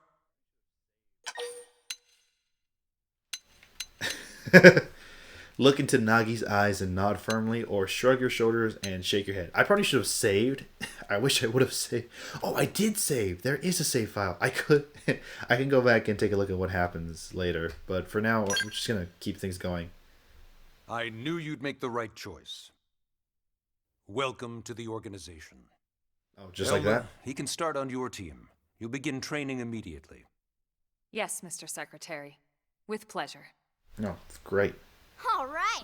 Look into Nagi's eyes and nod firmly, or shrug your shoulders and shake your head. I probably should have saved. I wish I would have saved. Oh, I did save. There is a save file. I can go back and take a look at what happens later. But for now, we're just going to keep things going.
I knew you'd make the right choice. Welcome to the organization.
Oh, just like that?
He can start on your team. You'll begin training immediately.
Yes, Mr. Secretary. With pleasure.
No, it's great.
All right.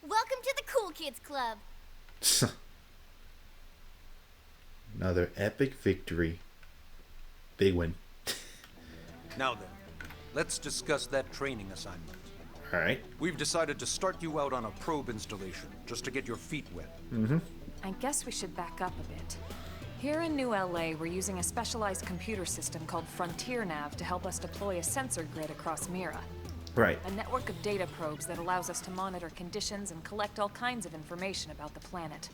Welcome to the Cool Kids Club.
Another epic victory. Big win.
Now then, let's discuss that training assignment.
Alright.
We've decided to start you out on a probe installation, just to get your feet wet.
I guess we should back up a bit. Here in New LA, we're using a specialized computer system called Frontier Nav to help us deploy a sensor grid across Mira.
Right.
A network of data probes that allows us to monitor conditions and collect all kinds of information about the planet.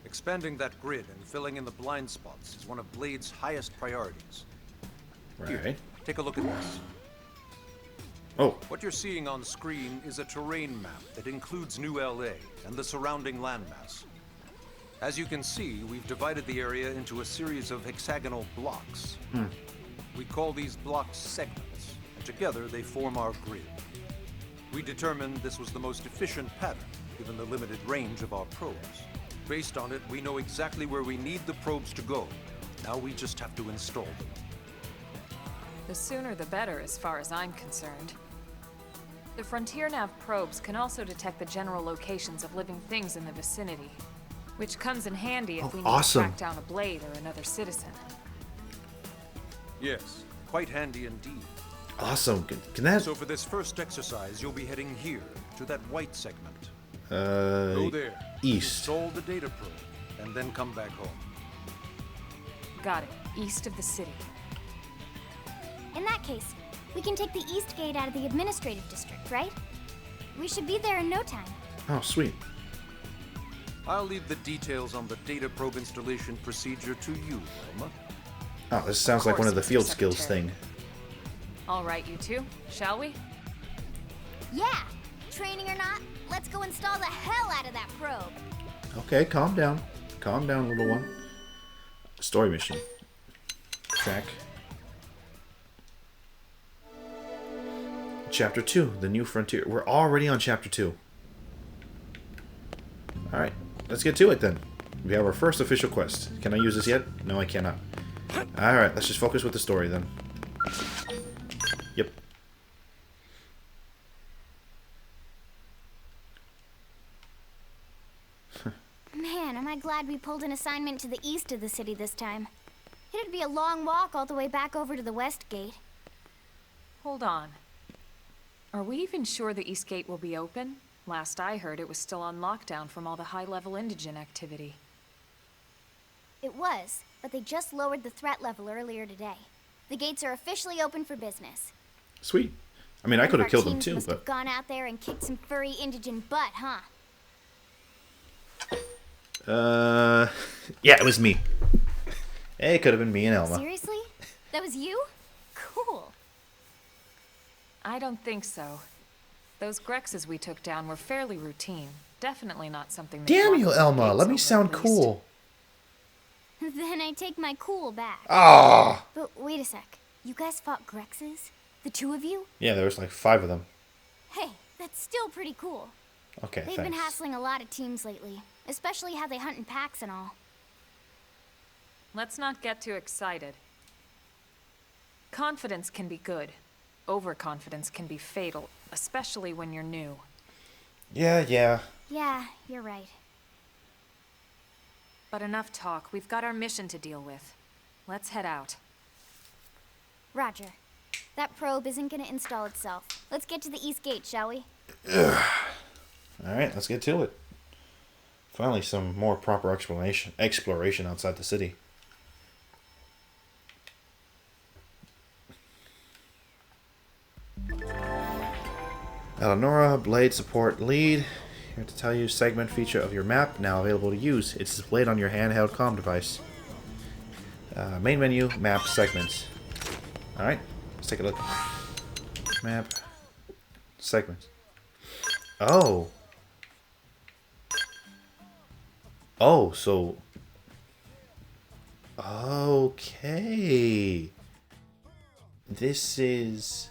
Expanding that grid and filling in the blind spots is one of Blade's highest priorities.
Right.
Take a look at this.
Oh,
What you're seeing on screen is a terrain map that includes New LA and the surrounding landmass. As you can see, we've divided the area into a series of hexagonal blocks. We call these blocks segments, and together they form our grid. We determined this was the most efficient pattern, given the limited range of our probes. Based on it, we know exactly where we need the probes to go. Now we just have to install them.
The sooner the better, as far as I'm concerned. The Frontier Nav probes can also detect the general locations of living things in the vicinity, which comes in handy if we need to track down a blade or another citizen.
Yes, quite handy indeed.
Awesome. Can that...
So for this first exercise, you'll be heading here, to that white segment. Go there.
East.
Install the data probe, and then come back home.
Got it. East of the city.
In that case, we can take the east gate out of the administrative district, right? We should be there in no time.
Oh, sweet.
I'll leave the details on the data probe installation procedure to you, Elma.
Oh, this sounds like one of the field skills thing.
All right, you two. Shall we?
Yeah! Training or not, let's go install the hell out of that probe!
Okay, calm down. Calm down, little one. Story mission. Track. Chapter 2, The New Frontier. We're already on Chapter 2. Alright, let's get to it then. We have our first official quest. Can I use this yet? No, I cannot. Alright, let's just focus with the story then. Yep.
Man, am I glad we pulled an assignment to the east of the city this time. It'd be a long walk all the way back over to the west gate.
Hold on. Are we even sure the East Gate will be open? Last I heard, it was still on lockdown from all the high-level indigent activity.
It was, but they just lowered the threat level earlier today. The gates are officially open for business.
Sweet. I mean, I could have killed them too,
must
but...
have gone out there and kicked some furry indigent butt, huh?
Yeah, it was me. It could have been me and Elma.
Seriously? That was you? Cool.
I don't think so. Those Grexes we took down were fairly routine. Definitely not something...
Damn you, Elma! Let me sound cool.
Then I take my cool back.
Ah!
But wait a sec. You guys fought Grexes? The two of you?
Yeah, there was like 5 of them.
Hey, that's still pretty cool.
Okay,
They've been hassling a lot of teams lately, especially how they hunt in packs and all.
Let's not get too excited. Confidence can be good. Overconfidence can be fatal, especially when you're new.
Yeah.
Yeah, you're right.
But enough talk. We've got our mission to deal with. Let's head out.
Roger. That probe isn't gonna install itself. Let's get to the east gate, shall we?
Alright, let's get to it. Finally, some more proper exploration outside the city. Eleonora, Blade Support Lead. Here to tell you segment feature of your map now available to use. It's displayed on your handheld comm device. Main menu, map segments. Alright, let's take a look. Map segments. Oh. Oh, so... Okay. This is...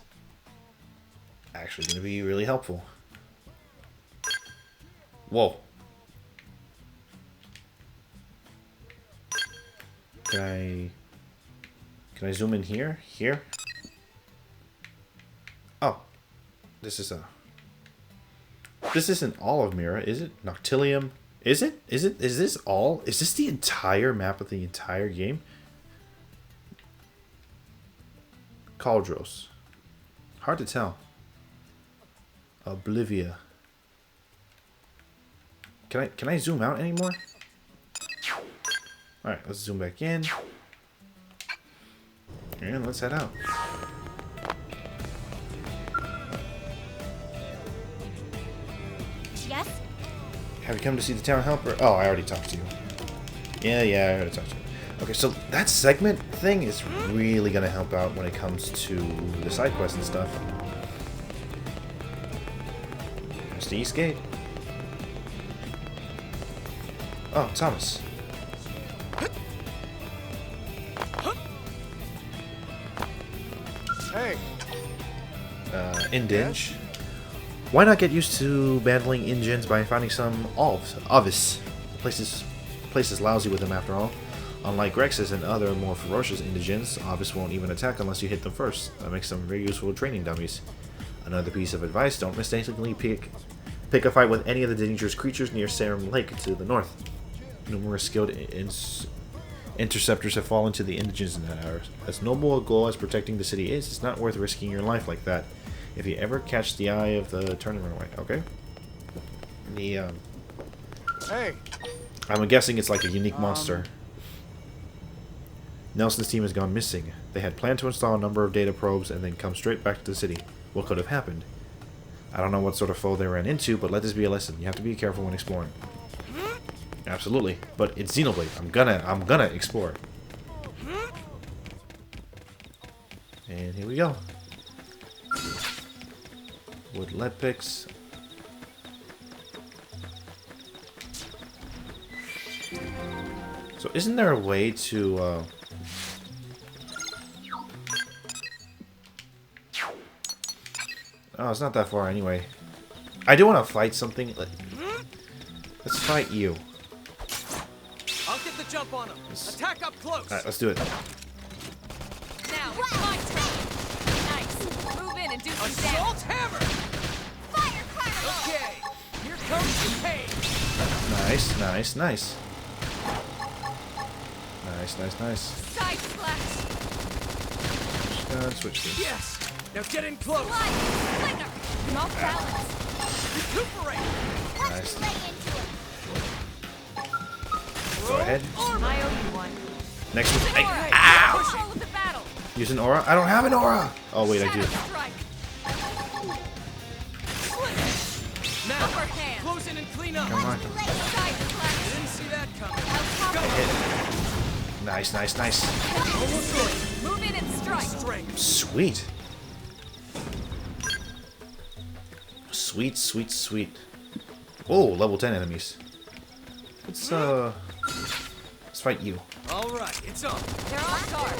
actually going to be really helpful. Whoa. Can I zoom in here? Here? Oh. This is a... This isn't all of Mira, is it? Noctilium. Is it? Is this all? Is this the entire map of the entire game? Caldros. Hard to tell. Oblivia. Can I zoom out anymore? Alright, let's zoom back in. And let's head out.
Yes?
Have you come to see the town helper? Oh, I already talked to you. Yeah, I already talked to you. Okay, so that segment thing is really gonna help out when it comes to the side quests and stuff. There's the East Gate. Oh, Thomas.
Hey.
Indinge. Why not get used to battling Ingens by finding some Ovis? place is lousy with them after all. Unlike Rexes and other more ferocious indigents, Obvious won't even attack unless you hit them first. That makes them very useful training dummies. Another piece of advice, don't mistakenly pick a fight with any of the dangerous creatures near Sarum Lake to the north. Numerous skilled interceptors have fallen to the indigents in that hour. As noble a goal as protecting the city is, it's not worth risking your life like that. If you ever catch the eye of the tournament away, okay?
Hey.
I'm guessing it's like a unique monster. Nelson's team has gone missing. They had planned to install a number of data probes and then come straight back to the city. What could have happened? I don't know what sort of foe they ran into, but let this be a lesson. You have to be careful when exploring. Absolutely, but it's Xenoblade. I'm gonna explore. And here we go. Wood lead picks. So isn't there a way to oh, it's not that far anyway. I do want to fight something. Let's fight you.
I'll get the jump on him. Attack up close.
Alright, let's do it.
Now it's my turn. Nice. Move in and do some damage.
Assault hammer.
Fire carnival!
Okay. Here comes the pain.
Nice, nice, nice. Nice, nice, nice.
Side splash.
Switch this.
Yes. Now get in close.
Slide. Slinger. I'm off balance.
Recuperate.
Nice.
Lay into it.
Go ahead.
I owe you one.
Next one.
Aura.
Ow!
Control of the battle.
Use an aura? I don't have an aura! Oh, wait, I do.
Shadow strike.
Now.
Upper hand.
Close in and clean up.
Come on.
Side splash.
Didn't see that coming.
I'll top
Hit. Nice, nice, nice.
Almost good.
Move in and strike.
Strength.
Sweet. Sweet, sweet, sweet. Oh, level 10 enemies. Let's fight you.
All right, it's on.
They're off guard.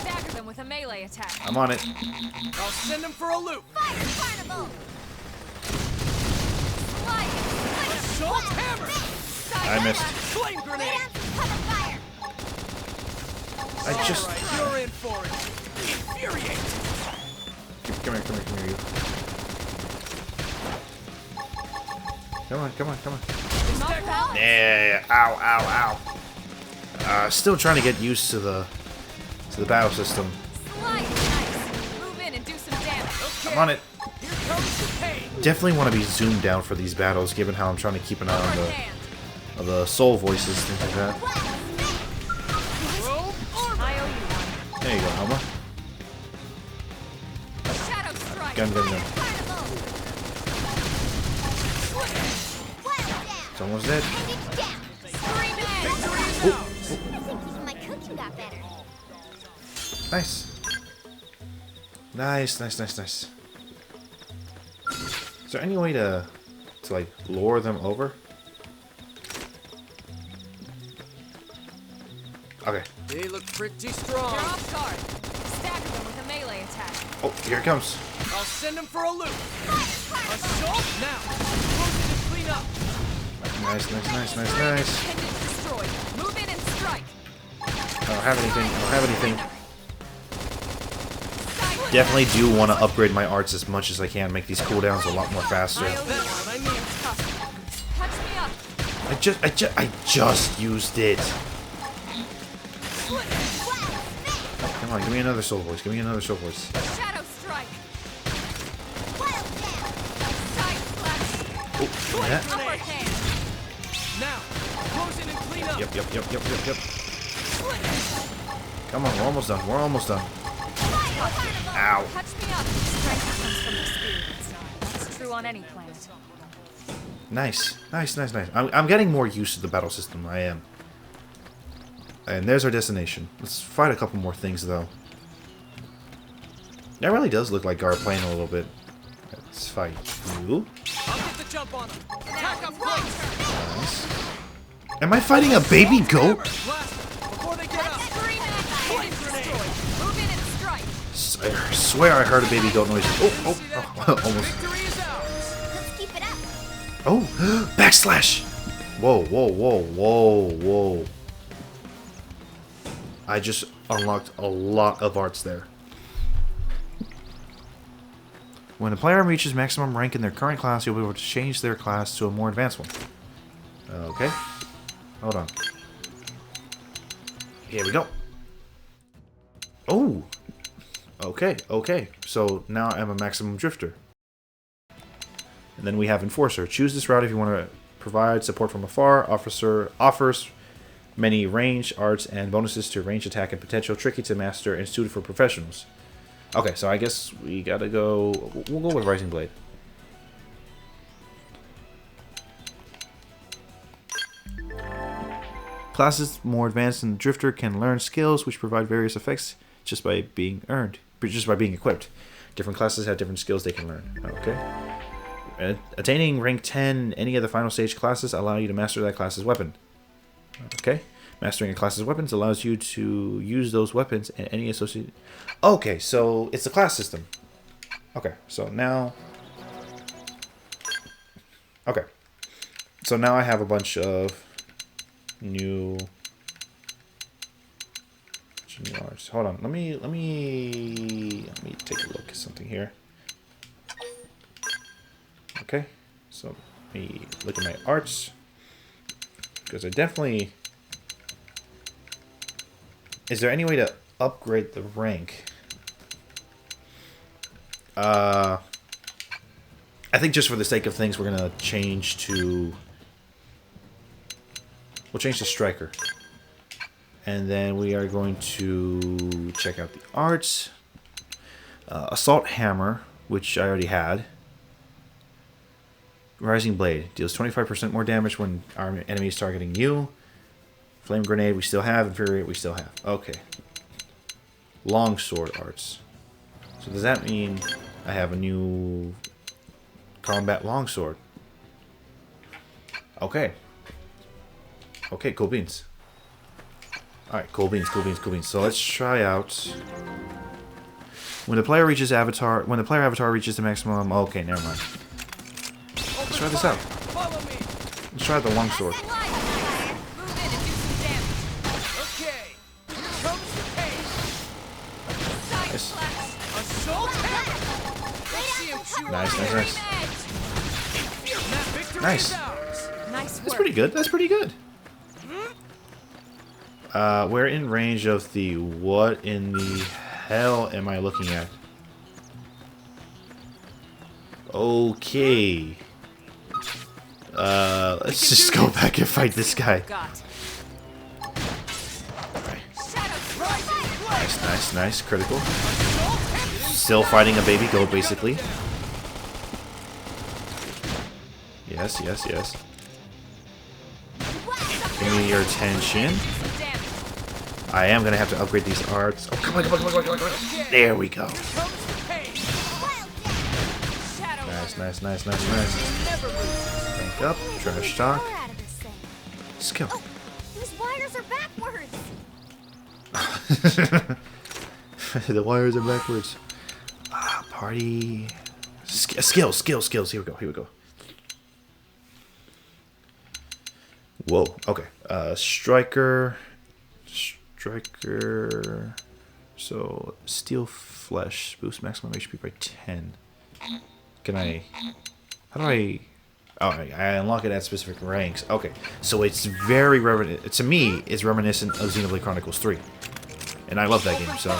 Stagger them with a melee attack.
I'm on it.
I'll send them for a loop.
Fire carnival!
Slide.
Assault hammer.
I missed.
Flame
Lay
grenade.
down some cover fire!
I just...
All right, you're in for it. Infuriate.
Come here, come here, come here, you. Come on, come on, come on.
I'm off balance.
Yeah, ow, ow, ow. Still trying to get used to the battle system.
Slide. Nice. Move in and do some damage.
I'm on it.
Here comes the pain.
Definitely want to be zoomed down for these battles, given how I'm trying to keep an eye
Upper
on
hand.
the soul voices, things like that.
Roll armor.
I owe you one.
There you go, Alma.
Shadow strike.
Gun, gun, gun.
Carnival! Well down!
It's almost dead.
And it's down!
Scream in.
Victory is
I
ours.
think even my cooking got better.
Nice. Nice, nice, nice, nice. Is there any way to like lure them over? Okay.
They look pretty
They're
strong.
off guard. Stagger them with a melee attack.
Oh, here it comes.
I'll send them for a loop. Assault now. Close it and clean up.
Nice, nice, nice, nice,
Scream
nice.
independent destroyed. Move in and strike.
I don't have anything. I don't have anything.
Side
Definitely do want to upgrade my arts as much as I can, make these cooldowns a lot more faster.
I owe you
That's what I need.
tough. Touch me up.
I just used it. Come on, give me another soul voice. Give me another soul voice.
Shadow strike.
Well down!
Side splash.
Oh, give me that.
Upper hand.
Now. Close it and clean up.
Yep. Come on, we're almost done. We're almost done. Ow.
Touch me up. Strength comes from experience. That's true on any planet.
Nice. Nice, nice, nice. I'm getting more used to the battle system. I am. And there's our destination. Let's fight a couple more things, though. That really does look like our plane a little bit. Let's fight you.
I'll get the jump on them. Attack up close.
Nice. Am I fighting a baby goat?
Blast them before they get up.
Scream at
Flame grenade.
Move in and strike.
I swear I heard a baby goat noise. Oh, almost.
Victory is ours.
Let's keep it up.
Oh, backslash. Whoa, whoa, whoa, whoa, whoa. I just unlocked a lot of arts there. When a player reaches maximum rank in their current class, you'll be able to change their class to a more advanced one. Okay. Hold on. Here we go. Oh! Okay, okay. So now I'm a maximum drifter. And then we have Enforcer. Choose this route if you want to provide support from afar. Officer offers many range, arts, and bonuses to range attack and potential. Tricky to master and suited for professionals. Okay, so I guess we gotta go... We'll go with Rising Blade. Classes more advanced than the Drifter can learn skills which provide various effects just by being equipped. Different classes have different skills they can learn. Okay. Attaining rank 10 any of the final stage classes allow you to master that class's weapon. Okay. Mastering a class's weapons allows you to use those weapons and any associated... Okay, so it's a class system. Okay, so now... Okay. So now I have a bunch of new arts. Hold on. Let me take a look at something here. Okay. So let me look at my arts. Because I definitely... Is there any way to upgrade the rank? I think just for the sake of things, we're gonna change to... We'll change to Striker. And then we are going to check out the arts. Assault Hammer, which I already had. Rising Blade. Deals 25% more damage when our enemy is targeting you. Flame Grenade we still have. Infuriate we still have. Okay. Longsword arts. So does that mean I have a new combat longsword? Okay. Okay, cool beans. Alright, cool beans, cool beans, cool beans. So let's try out... When the player avatar reaches the maximum... Okay, never mind. Let's try this out. Let's try the longsword. Nice. Nice. That's pretty good. That's pretty good. We're in range of the... What in the hell am I looking at? Okay. Let's just go back and fight this guy. Nice. Critical. Still fighting a baby goat, basically. Yes. Give me your attention. I am gonna have to upgrade these arts. Oh, come on. There we go. Nice. Rank up. Trash talk. Skill.
Oh, these wires are backwards.
The wires are backwards. Party. Skills. Here we go. Whoa. Okay. Striker. So, Steel Flesh. Boost maximum HP by 10. Can I... How do I... Oh, I unlock it at specific ranks. Okay. So it's very... To me, it's reminiscent of Xenoblade Chronicles 3. And I love that game, so...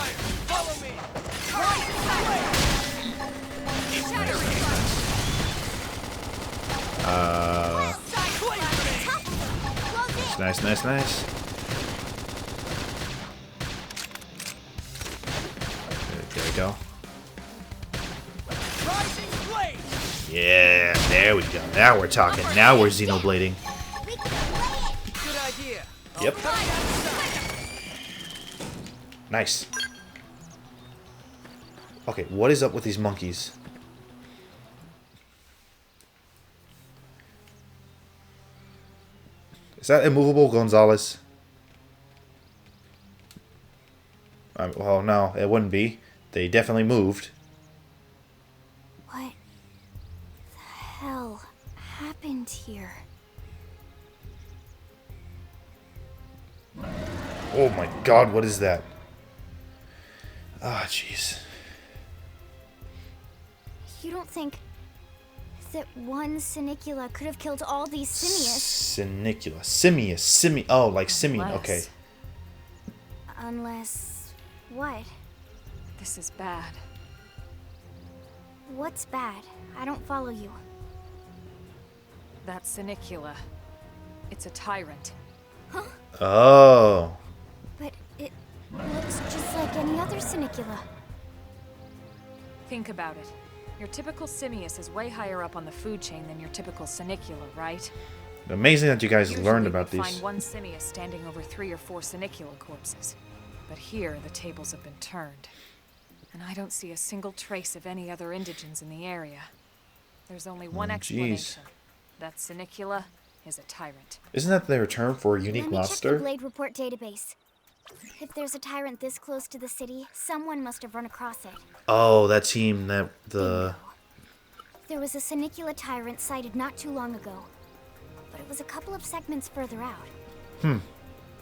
Nice. There we go. Yeah, there we go. Now we're talking. Now we're Xenoblading.
Good idea.
Yep. Nice. Okay, what is up with these monkeys? Is that immovable Gonzalez? Well, no, it wouldn't be. They definitely moved.
What the hell happened here?
Oh my god, what is that? Ah, jeez.
You don't think that one Sinicula could have killed all these simius?
Sinicula. Simius. Oh, like simian. Okay.
Unless... what?
This is bad.
What's bad? I don't follow you.
That Sinicula. It's a tyrant.
Huh?
Oh.
But it looks just like any other Sinicula.
Think about it. Your typical simius is way higher up on the food chain than your typical Sinicula, right?
Amazing that you guys
Usually
learned about
we
these.
find one simius standing over 3 or 4 Sinicula corpses. But here, the tables have been turned. And I don't see a single trace of any other indigents in the area. There's only one explanation. That Sinicula is a tyrant.
Isn't that their term for a unique
Let me check the
monster?
Blade Report database. If there's a tyrant this close to the city, someone must have run across it.
Oh, that team that the...
There was a Sinicula tyrant sighted not too long ago. But it was a couple of segments further out.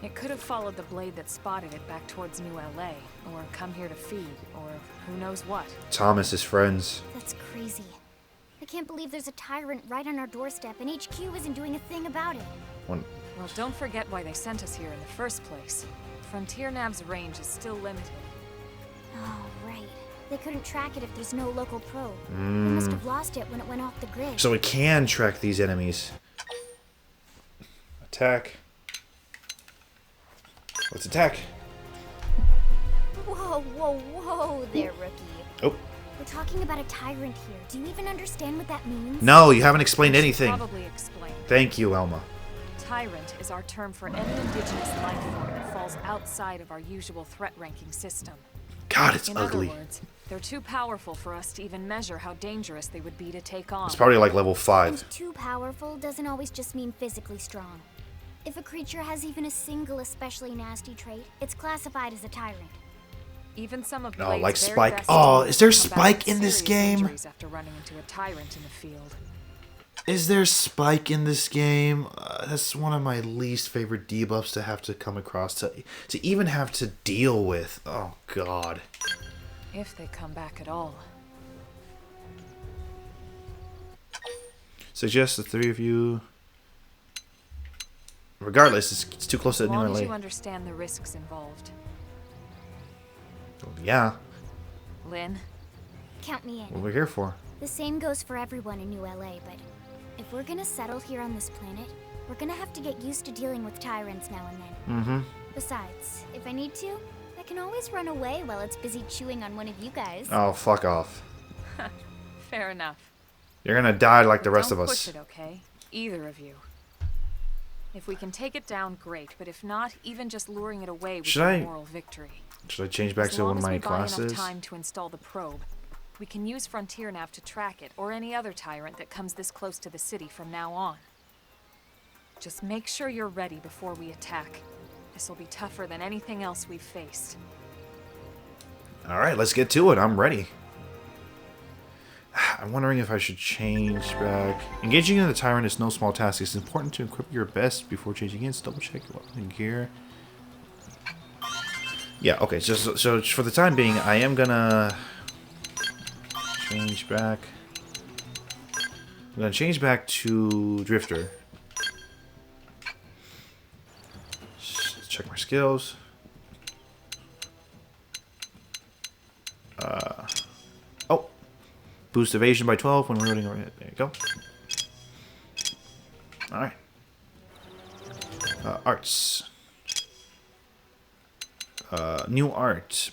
It could have followed the blade that spotted it back towards New LA, or come here to feed, or who knows what.
Thomas's friends.
That's crazy. I can't believe there's a tyrant right on our doorstep and HQ isn't doing a thing about it.
One.
Well, don't forget why they sent us here in the first place. Frontier Nav's range is still limited.
Oh, right. They couldn't track it if there's no local probe. They must have lost it when it went off the grid.
So we can track these enemies. Attack. Let's attack.
Whoa, whoa, whoa there, rookie.
Oh.
We're talking about a tyrant here. Do you even understand what that means?
No, you haven't explained anything.
Probably explain.
Thank you, Elma.
Tyrant is our term for any indigenous life form that falls outside of our usual threat ranking system.
God, it's
In
ugly.
other words, they're too powerful for us to even measure how dangerous they would be to take on.
It's probably like level 5.
And too powerful doesn't always just mean physically strong. If a creature has even a single especially nasty trait, it's classified as a tyrant.
Even some of
Oh,
Blade's
like
very
Spike.
best
Oh,
teams
is there
come back
Spike
with
in this
serious
game?
injuries after running into a tyrant in the field.
Is there Spike in this game? That's one of my least favorite debuffs to have to come across, to even have to deal with. Oh, God.
If they come back at all.
Suggest the 3 of you... Regardless, it's too close to
As
New
long as you
LA.
understand the risks involved.
Yeah,
Lynn,
Count me in.
what we're here for.
The same goes for everyone in New LA, but if we're gonna settle here on this planet, we're gonna have to get used to dealing with tyrants now and then. Besides, if I need to, I can always run away while it's busy chewing on one of you guys.
Oh, fuck off.
fair enough.
You're gonna die like the
But
rest
don't
of
push
us.
it, okay? Either of you. If we can take it down, great. But if not, even just luring it away would be
Should
a
I-
moral victory.
Should I change back
As
to
long
one of
as
my
we buy
classes?
enough time to install the probe, we can use Frontier Nav to track it, or any other tyrant that comes this close to the city from now on. Just make sure you're ready before we attack. This will be tougher than anything else we've faced.
Alright, let's get to it. I'm ready. I'm wondering if I should change back. Engaging in the tyrant is no small task. It's important to equip your best before changing in. Double check your weapon and gear. Yeah, okay. So for the time being, I am gonna change back. I'm gonna change back to Drifter. Let's check my skills. Oh, boost evasion by 12 when reloading. There you go. All right. Arts. New art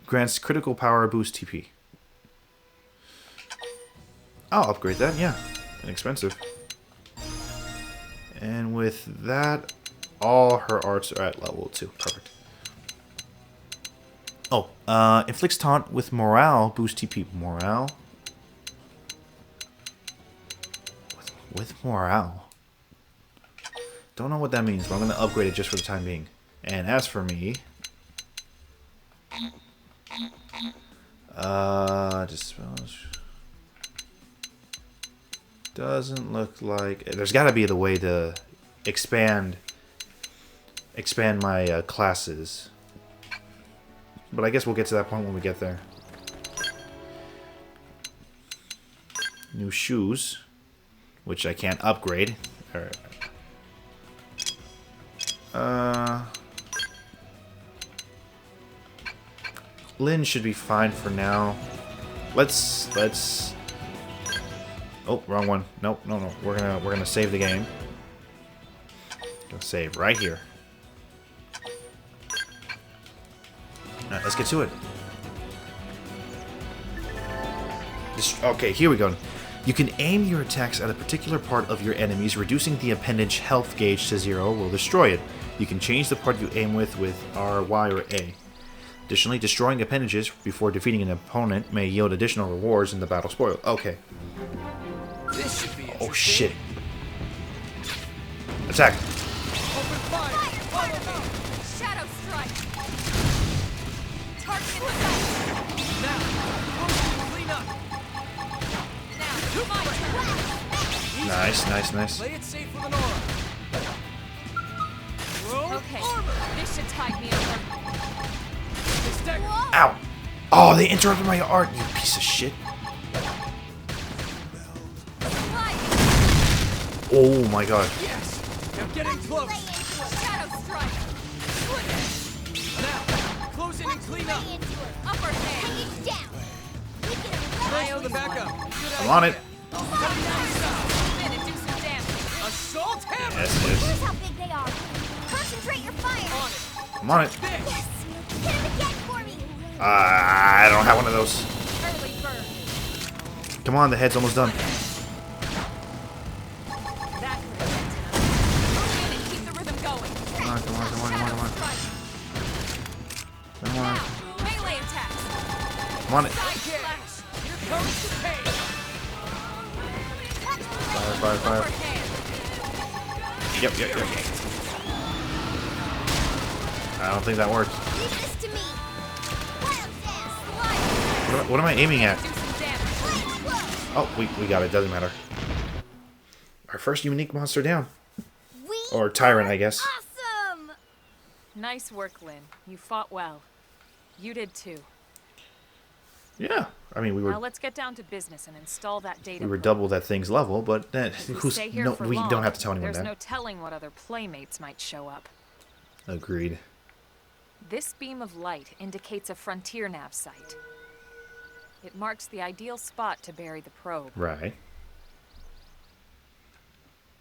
grants critical power boost TP. I'll upgrade that. Yeah, inexpensive. And with that, all her arts are at level 2. Perfect. Oh, inflicts taunt with morale, boost TP. Morale? With morale. Don't know what that means, but I'm going to upgrade it just for the time being. And as for me... dispels... Doesn't look like... There's got to be the way to expand expand my classes. But I guess we'll get to that point when we get there. New shoes, which I can't upgrade. Lynn should be fine for now. Let's. Oh, wrong one. No. We're gonna save the game. Gonna save right here. Alright, let's get to it. Okay, here we go. You can aim your attacks at a particular part of your enemies, reducing the appendage health gauge to 0 will destroy it. You can change the part you aim with R, Y, or A. Additionally, destroying appendages before defeating an opponent may yield additional rewards in the battle spoil. Okay.
This should be
Oh shit. Attack.
Open fire!
Shadow strike. Target in the
Now, clean up.
Now, my turn.
Nice.
Play it safe with an aura. Throw
Okay,
armor.
this should tide me over.
Ow. Oh, they interrupted my art, you piece of shit. Oh my god.
Yes. Now getting close.
Shadow strike.
Now, close in and clean up.
Upper hand.
Thanks for the backup. Good
I'm on it.
Minute, do some damage.
Assault hammer.
Yes.
Here's how big they are. Concentrate your fire.
I'm on it.
This.
Yes. Hit him again for me.
I don't have one of those.
Early bird.
Come on, the head's almost done.
That could have been keep the rhythm going.
Come on. Come on.
Melee attacks.
I'm on it.
Side slash.
Here comes the pain.
Fire.
Upper hand.
Yep. I don't think that works.
Leave this to me. Wild dance.
What am I aiming at?
Do some damage.
Oh, we got it. Doesn't matter. Our first unique monster down.
We
Or tyrant, I guess.
awesome.
Nice work, Lynn. You fought well. You did too.
Yeah. I mean,
Now let's get down to business and install that data.
we were
probe.
double that thing's level, but who's
Stay here
no?
for
We
long,
don't have to tell anyone
There's
that.
no telling what other playmates might show up.
Agreed.
This beam of light indicates a frontier nav site. It marks the ideal spot to bury the probe.
Right.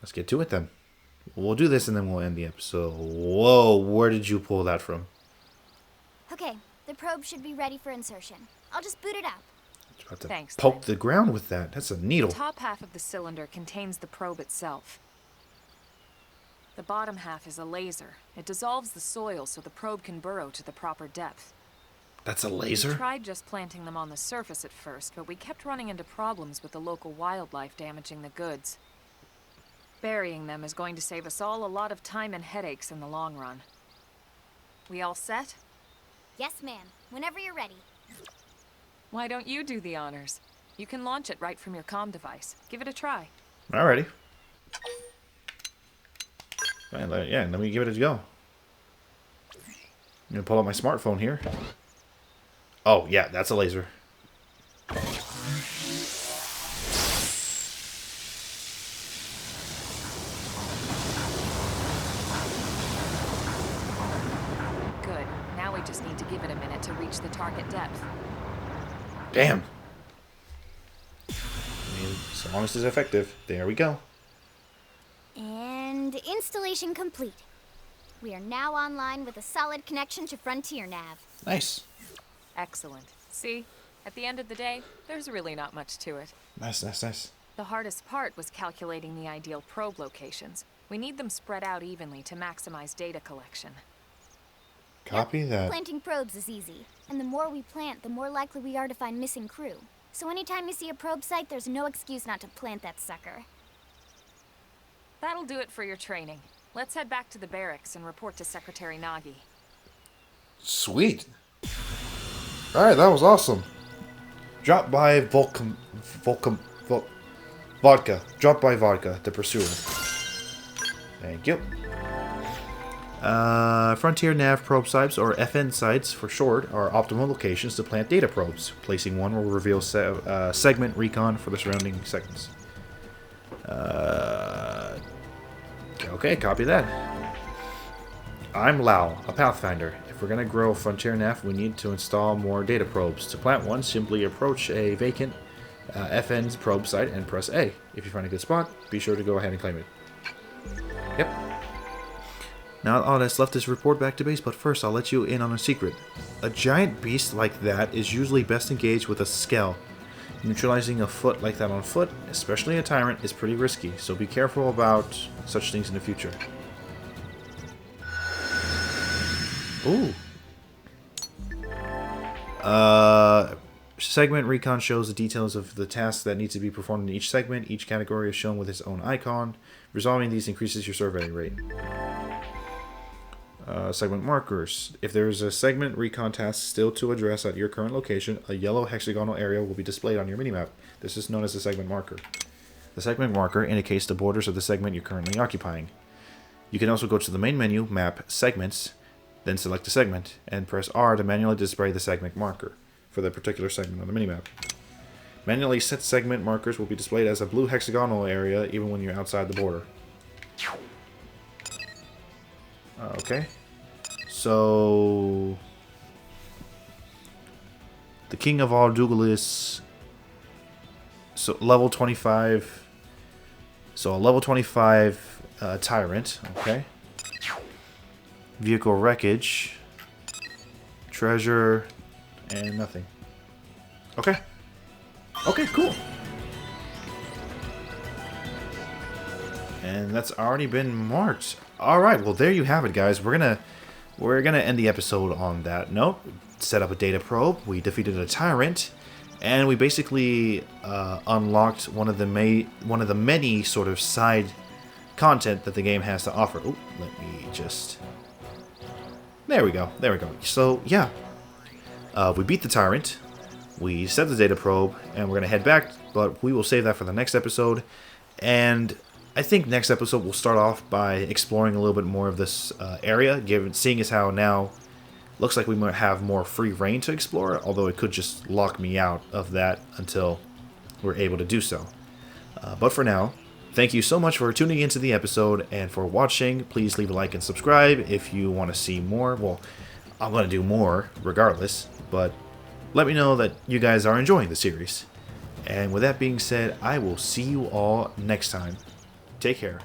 Let's get to it then. We'll do this and then we'll end the episode. Whoa, where did you pull that from?
Okay, the probe should be ready for insertion. I'll just boot it up.
Just about to
Thanks,
poke
Lynn.
the ground with that. That's a needle.
The top half of the cylinder contains the probe itself. The bottom half is a laser. It dissolves the soil so the probe can burrow to the proper depth.
That's a
We
laser?
tried just planting them on the surface at first, but we kept running into problems with the local wildlife damaging the goods. Burying them is going to save us all a lot of time and headaches in the long run. We all set?
Yes, ma'am. Whenever you're ready.
Why don't you do the honors? You can launch it right from your comm device. Give it a try.
Alrighty. Right, yeah, let me give it a go. I'm gonna pull out my smartphone here. Oh, yeah, that's a laser.
Good. Now we just need to give it a minute to reach the target depth.
Damn. I mean, as long as it's effective. There we go.
And installation complete. We are now online with a solid connection to Frontier Nav.
Nice.
Excellent. See? At the end of the day, there's really not much to it.
Nice.
The hardest part was calculating the ideal probe locations. We need them spread out evenly to maximize data collection.
Copy that.
Planting probes is easy, and the more we plant, the more likely we are to find missing crew. So anytime you see a probe site, there's no excuse not to plant that sucker.
That'll do it for your training. Let's head back to the barracks and report to Secretary Nagi.
Sweet. Alright, that was awesome. Drop by Vodka. Drop by Vodka, the pursuer. Thank you. Frontier nav probe sites, or FN sites for short, are optimal locations to plant data probes. Placing one will reveal segment recon for the surrounding segments. Okay, copy that. I'm Lau, a Pathfinder. If we're going to grow Frontier nav, we need to install more data probes. To plant one, simply approach a vacant FN's probe site and press A. If you find a good spot, be sure to go ahead and claim it. Yep. Now all that's left is report back to base, but first I'll let you in on a secret. A giant beast like that is usually best engaged with a Skell. Neutralizing a foot like that on foot, especially a tyrant, is pretty risky, so be careful about such things in the future. Ooh. Segment recon shows the details of the tasks that need to be performed in each segment. Each category is shown with its own icon. Resolving these increases your survey rate. Segment markers. If there is a segment recon task still to address at your current location, a yellow hexagonal area will be displayed on your minimap. This is known as a segment marker. The segment marker indicates the borders of the segment you're currently occupying. You can also go to the main menu, Map, Segments, then select a segment, and press R to manually display the segment marker for the particular segment on the minimap. Manually set segment markers will be displayed as a blue hexagonal area even when you're outside the border. Okay. So the King of all Douglas. So level 25. So a level 25 tyrant. Okay. Vehicle wreckage. Treasure. And nothing. Okay. Okay, cool. And that's already been marked. Alright, well there you have it, guys. We're gonna end the episode on that note. Set up a data probe, we defeated a tyrant, and we basically unlocked one of the many sort of side content that the game has to offer. Oh, let me just... There we go. So, yeah. We beat the tyrant, we set the data probe, and we're going to head back, but we will save that for the next episode. And I think next episode we'll start off by exploring a little bit more of this area, seeing as how now looks like we might have more free reign to explore, although it could just lock me out of that until we're able to do so. But for now, thank you so much for tuning into the episode and for watching. Please leave a like and subscribe if you want to see more. Well, I'm going to do more regardless, but let me know that you guys are enjoying the series. And with that being said, I will see you all next time. Take care.